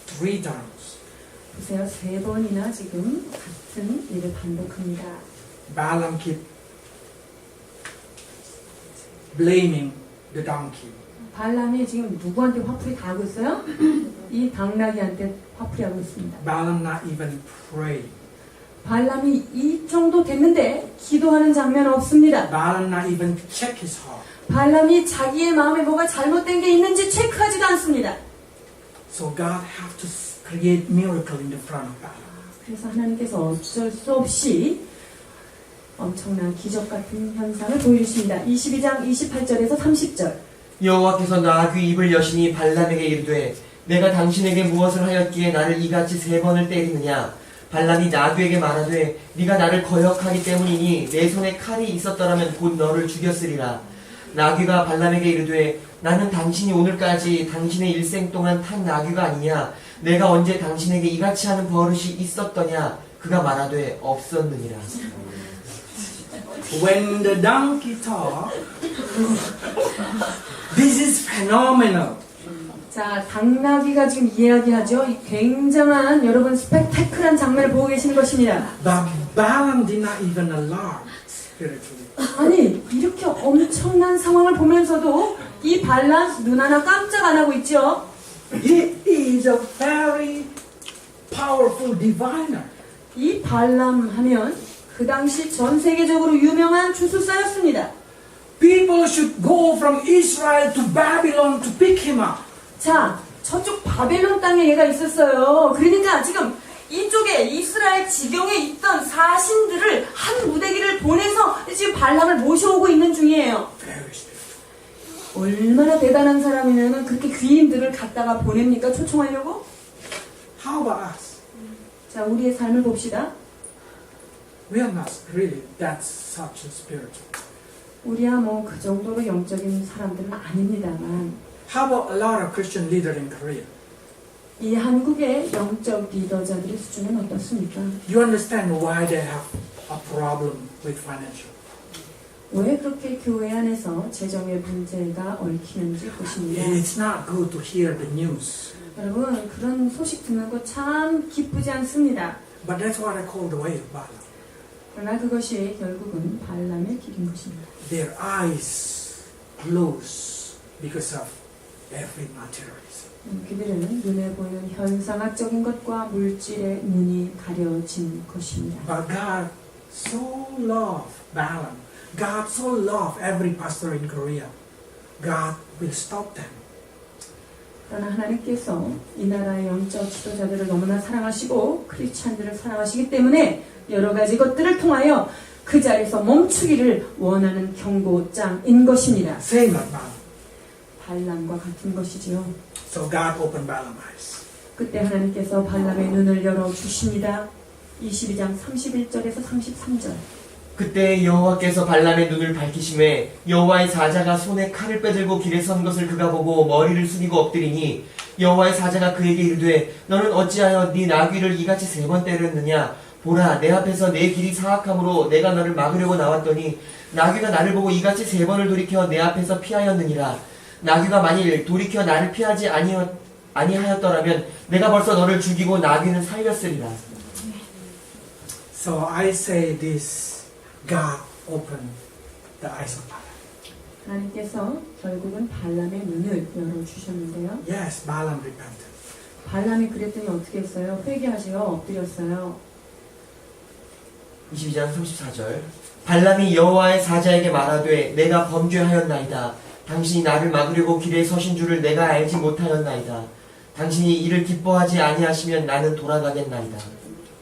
3 times. 보세요. 세 번이나 지금 같은 일을 반복합니다. Balaam keep blaming the donkey. 발람이 지금 누구한테 화풀이 다 하고 있어요? 이 당나귀한테 화풀이 하고 있습니다. Balaam not even pray. 발람이 이 정도 됐는데 기도하는 장면 없습니다. Balaam not even check his heart. 발람이 자기의 마음에 뭐가 잘못된 게 있는지 체크하지도 않습니다. So God have to create miracle in the front of Balaam. 그래서 하나님께서 어쩔 수 없이 엄청난 기적 같은 현상을 보여주십니다. 22장 28절에서 30절. 여호와께서 나귀 입을 여시니 발람에게 이르되 내가 당신에게 무엇을 하였기에 나를 이같이 세 번을 때리느냐. 발람이 나귀에게 말하되 네가 나를 거역하기 때문이니 내 손에 칼이 있었더라면 곧 너를 죽였으리라. 나귀가 발람에게 이르되 나는 당신이 오늘까지 당신의 일생 동안 탄 나귀가 아니냐. 내가 언제 당신에게 이같이 하는 버릇이 있었더냐. 그가 말하되 없었느니라. When the donkey talk, this is phenomenal. 자, 당나귀가 지금 이야기하죠. 이 굉장한 여러분 스펙타클한 장면을 보고 계시는 것입니다. But Balaam did not even alarm spiritually. 아니, 이렇게 엄청난 상황을 보면서도 이 발람 눈 하나 깜짝 안 하고 있죠. He is a very powerful diviner. 이 발람 하면 그 당시 전 세계적으로 유명한 주술사였습니다. People should go from Israel to Babylon to pick him up. 자, 저쪽 바벨론 땅에 얘가 있었어요. 그러니까 지금 이쪽에 이스라엘 지경에 있던 사신들을 한 무대기를 보내서 지금 발람을 모셔오고 있는 중이에요. Very spiritual. 얼마나 대단한 사람이면 그렇게 귀인들을 갖다가 보냅니까? 초청하려고? How about us? 자, 우리의 삶을 봅시다. We are not really that such a spiritual. 우리야 뭐 그 정도로 영적인 사람들은 아닙니다만 How about a lot of Christian leaders in Korea? 이 한국의 영적 리더자들의 수준은 어떻습니까? You understand why they have a problem with financial. 왜 그렇게 교회 안에서 재정의 문제가 얽히는지 보십니다. It's not good to hear the news. 여러분 그런 소식 듣는 거 참 기쁘지 않습니다. But that's what I call the way of Balaam. 그러나 그것이 결국은 발람의 길인 것입니다. Their eyes close because of every materialism. 그들은 눈에 보이는 현상학적인 것과 물질의 눈이 가려진 것입니다. But God so loved Balaam. God so loved every pastor in Korea. God will stop them. 그러나 하나님께서 이 나라의 영적 지도자들을 너무나 사랑하시고 크리스찬들을 사랑하시기 때문에 여러 가지 것들을 통하여 그 자리에서 멈추기를 원하는 경고장인 것입니다. Same like Balaam. 발람과 같은 것이지요. So God opened Balaam's eyes. 그때 하나님께서 발람의 눈을 열어주십니다. 22장 31절에서 33절. 그때 여호와께서 발람의 눈을 밝히심에 여호와의 사자가 손에 칼을 빼들고 길에 선 것을 그가 보고 머리를 숙이고 엎드리니 여호와의 사자가 그에게 이르되 너는 어찌하여 네 나귀를 이같이 3번 때렸느냐 보라 내 앞에서 내 길이 사악함으로 내가 너를 막으려고 나왔더니 나귀가 나를 보고 이같이 3번을 돌이켜 내 앞에서 피하였느니라 나귀가 만일 돌이켜 나를 피하지 아니하였더라면 내가 벌써 너를 죽이고 나귀는 살렸으리라. So I say this. God opened the eyes of Balaam. 하나님께서 결국은 발람의 눈을 열어주셨는데요. Yes, Balaam repented. 발람이 그랬더니 어떻게 했어요? 회개하시어 엎드렸어요. 22장 34절 발람이 여호와의 사자에게 말하되 내가 범죄하였나이다. 당신이 나를 막으려고 길에 서신 줄을 내가 알지 못하였나이다. 당신이 이를 기뻐하지 아니하시면 나는 돌아가겠나이다.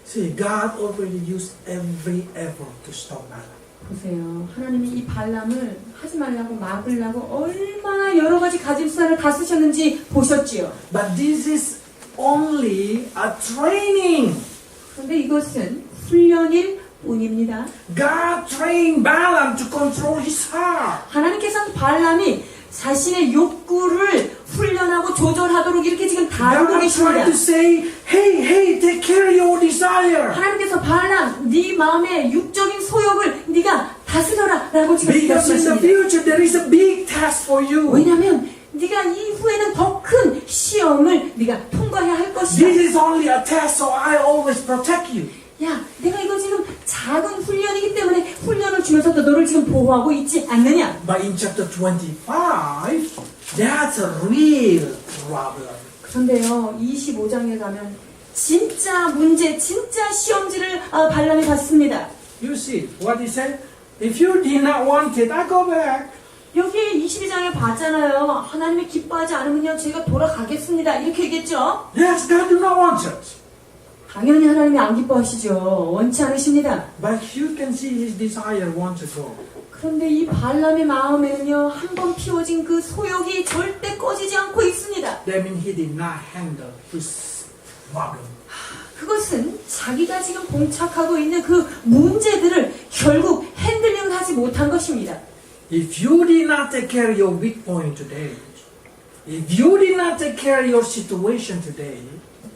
See, God already used every effort to stop Balaam. 보세요. 하나님이 이 발람을 하지 말라고 막으려고 얼마나 여러 가지 가짐수단을 다 쓰셨는지 보셨지요. But this is only a training. 그런데 이것은 훈련일 뿐입니다. God trained Balaam to control his heart. 하나님께서는 발람이 자신의 욕구를 훈련하고 조절하도록 이렇게 지금 다루고 God tried to 계십니다. say, hey, take care of your desire. 하나님께서 발람, 네 마음의 육적인 소욕을 네가 다스려라 라고 지금 Because in the 말씀하십니다. future there is a big task for you. 왜냐하면 네가 이후에는 더 큰 시험을 네가 통과해야 할 것이야. This is only a test, so I always protect you. 야, 내가 이거 지금 작은 훈련이기 때문에 훈련을 주면서도 너를 지금 보호하고 있지 않느냐? But in chapter 25, that's a real problem. 그런데요, 25장에 가면 진짜 문제, 진짜 시험지를 발람이 받습니다. You see what he said? If you did not want it, I go back. 여기 22장에 봤잖아요. 하나님이 기뻐하지 않으면요, 제가 돌아가겠습니다. 이렇게 얘기했죠. Yes, God do not want it. 당연히 하나님이 안 기뻐하시죠. 원치 않으십니다. But you can see his desire want to go. 그런데 이 발람의 마음에는요, 한번 피워진 그 소욕이 절대 꺼지지 않고 있습니다. That means he did not handle his problem. 그것은 자기가 지금 봉착하고 있는 그 문제들을 결국 핸들링을 하지 못한 것입니다. If you did not take care of your weak point today, if you did not take care of your situation today,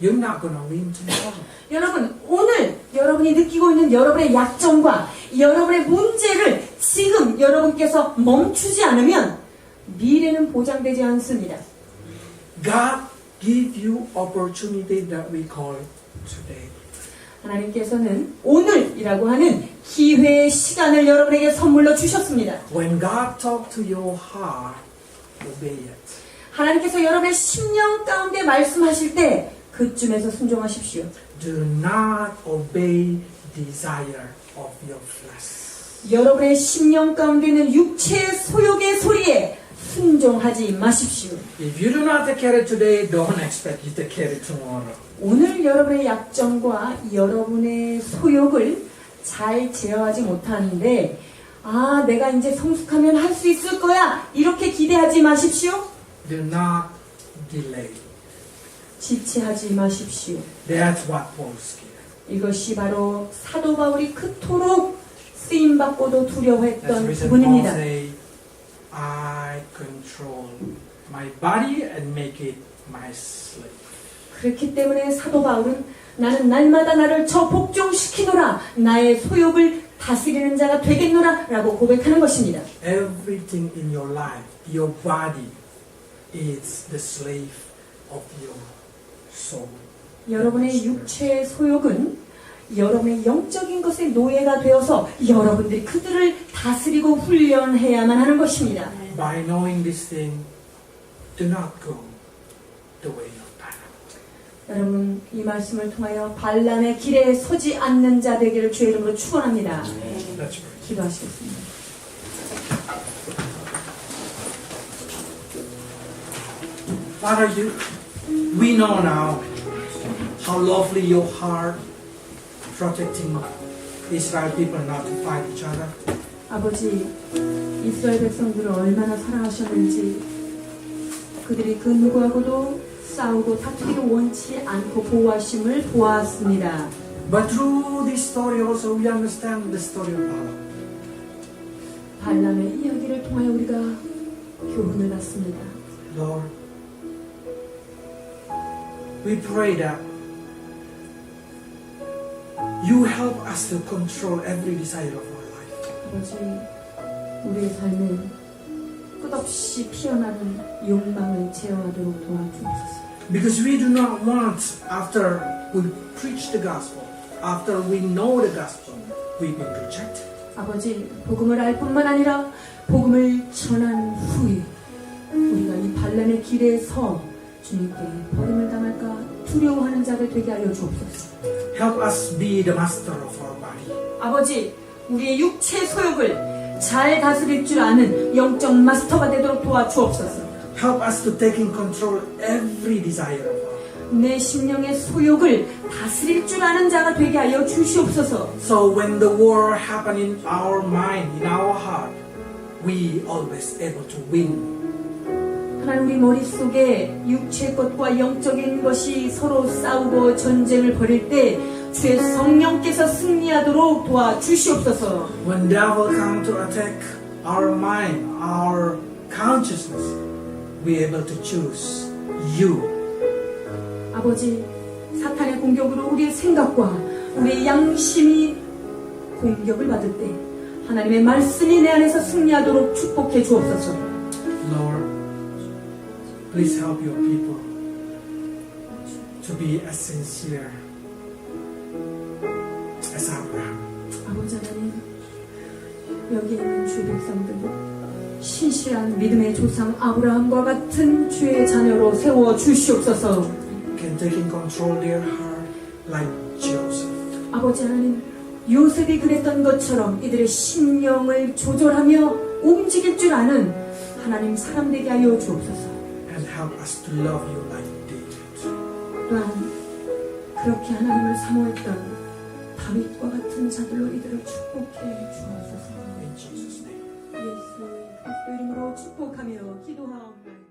you're not going to win tomorrow. 여러분, 오늘 여러분이 느끼고 있는 여러분의 약점과 여러분의 문제를 지금 여러분께서 멈추지 않으면 미래는 보장되지 않습니다. God give you opportunity that we call today. 하나님께서는 오늘이라고 하는 기회의 시간을 여러분에게 선물로 주셨습니다. When God talk to your heart, obey it. 하나님께서 여러분의 심령 가운데 말씀하실 때 그쯤에서 순종하십시오. Do not obey desire of your flesh. 여러분의 심령 가운데 있는 육체의 소욕의 소리에 순종하지 마십시오. If you do not take care of it today, don't expect you to take care of it tomorrow. 오늘 여러분의 약점과 여러분의 소욕을 잘 제어하지 못하는데 아, 내가 이제 성숙하면 할 수 있을 거야. 이렇게 기대하지 마십시오. Do not delay. 지체하지 마십시오. That's what Paul is here. 이것이 바로 사도 바울이 그토록 쓰임받고도 That's the 두려워했던 reason Paul 부분입니다. say, I control my body and make it my slave. 그렇기 때문에 사도 바울은 나는 날마다 나를 저 복종시키노라, 나의 소욕을 다스리는 자가 되겠노라 라고 고백하는 것입니다. Everything in your life, your body, is the slave of your soul. 여러분의 육체의 소욕은 여러분의 영적인 것의 노예가 되어서 여러분들이 그들을 다스리고 훈련해야만 하는 것입니다. By knowing this thing, do not go the way of Balaam. 여러분, 이 말씀을 통하여 발람의 길에 서지 않는 자 되기를 주의 이름으로 축원합니다. Let's pray. 기도하시겠습니다. Father, we know now how lovely your heart protecting Israel people not to fight each other. 아버지, 이스라엘 백성들을 얼마나 사랑하셨는지 그들이 그 누구하고도 싸우고 다투기를 원치 않고 보호하심을 보았습니다. But through this story also we understand the story of Balaam. 발람의 이야기를 통하여 우리가 교훈을 받습니다. Lord, we pray that you help us to control every desire of our life. 아버지, 우리의 삶에 끝없이 피어나는 욕망을 제어하도록 도와주옵소서. Because we do not want, after we preach the gospel, after we know the gospel, we've been rejected. 아버지, 복음을 알 뿐만 아니라 복음을 전한 후에 우리가 이 반란의 길에 서 주님께 버림을 당할까 두려워하는 자들 되게 하여 주옵소서. Help us be the master of our body. 아버지, 우리의 육체 소욕을 잘 다스릴 줄 아는 영적 마스터가 되도록 도와주옵소서. Help us to take in control every desire of our life. 내 심령의 소욕을 다스릴 줄 아는 자가 되게 하여 주시옵소서. So when the war happens in our mind, in our heart, we always able to win. 하나님, 우리 머릿속에 육체 것과 영적인 것이 서로 싸우고 전쟁을 벌일 때 주의 성령께서 승리하도록 도와주시옵소서. When devil come to attack our mind, our consciousness, we able to choose you. 아버지, 사탄의 공격으로 우리의 생각과 우리의 양심이 공격을 받을 때 하나님의 말씀이 내 안에서 승리하도록 축복해 주옵소서. Lord, please help your people to be as sincere as Abraham. 아버지 하나님, 여기 있는 주의 백성들 신실한 믿음의 조상 아브라함과 같은 주의 자녀로 세워 주시옵소서. Can take in control their heart like Joseph. 아버지 하나님, 요셉이 그랬던 것처럼 이들의 심령을 조절하며 움직일 줄 아는 하나님 사람 되게 하여 주옵소서. And help us to love you like David. 또한 그렇게 하나님을 사모했던 다윗과 같은 자들로 이들을 축복해 주옵소서. In Jesus' name. 예수 그리스도 이름으로 축복하며 기도하옵나이다.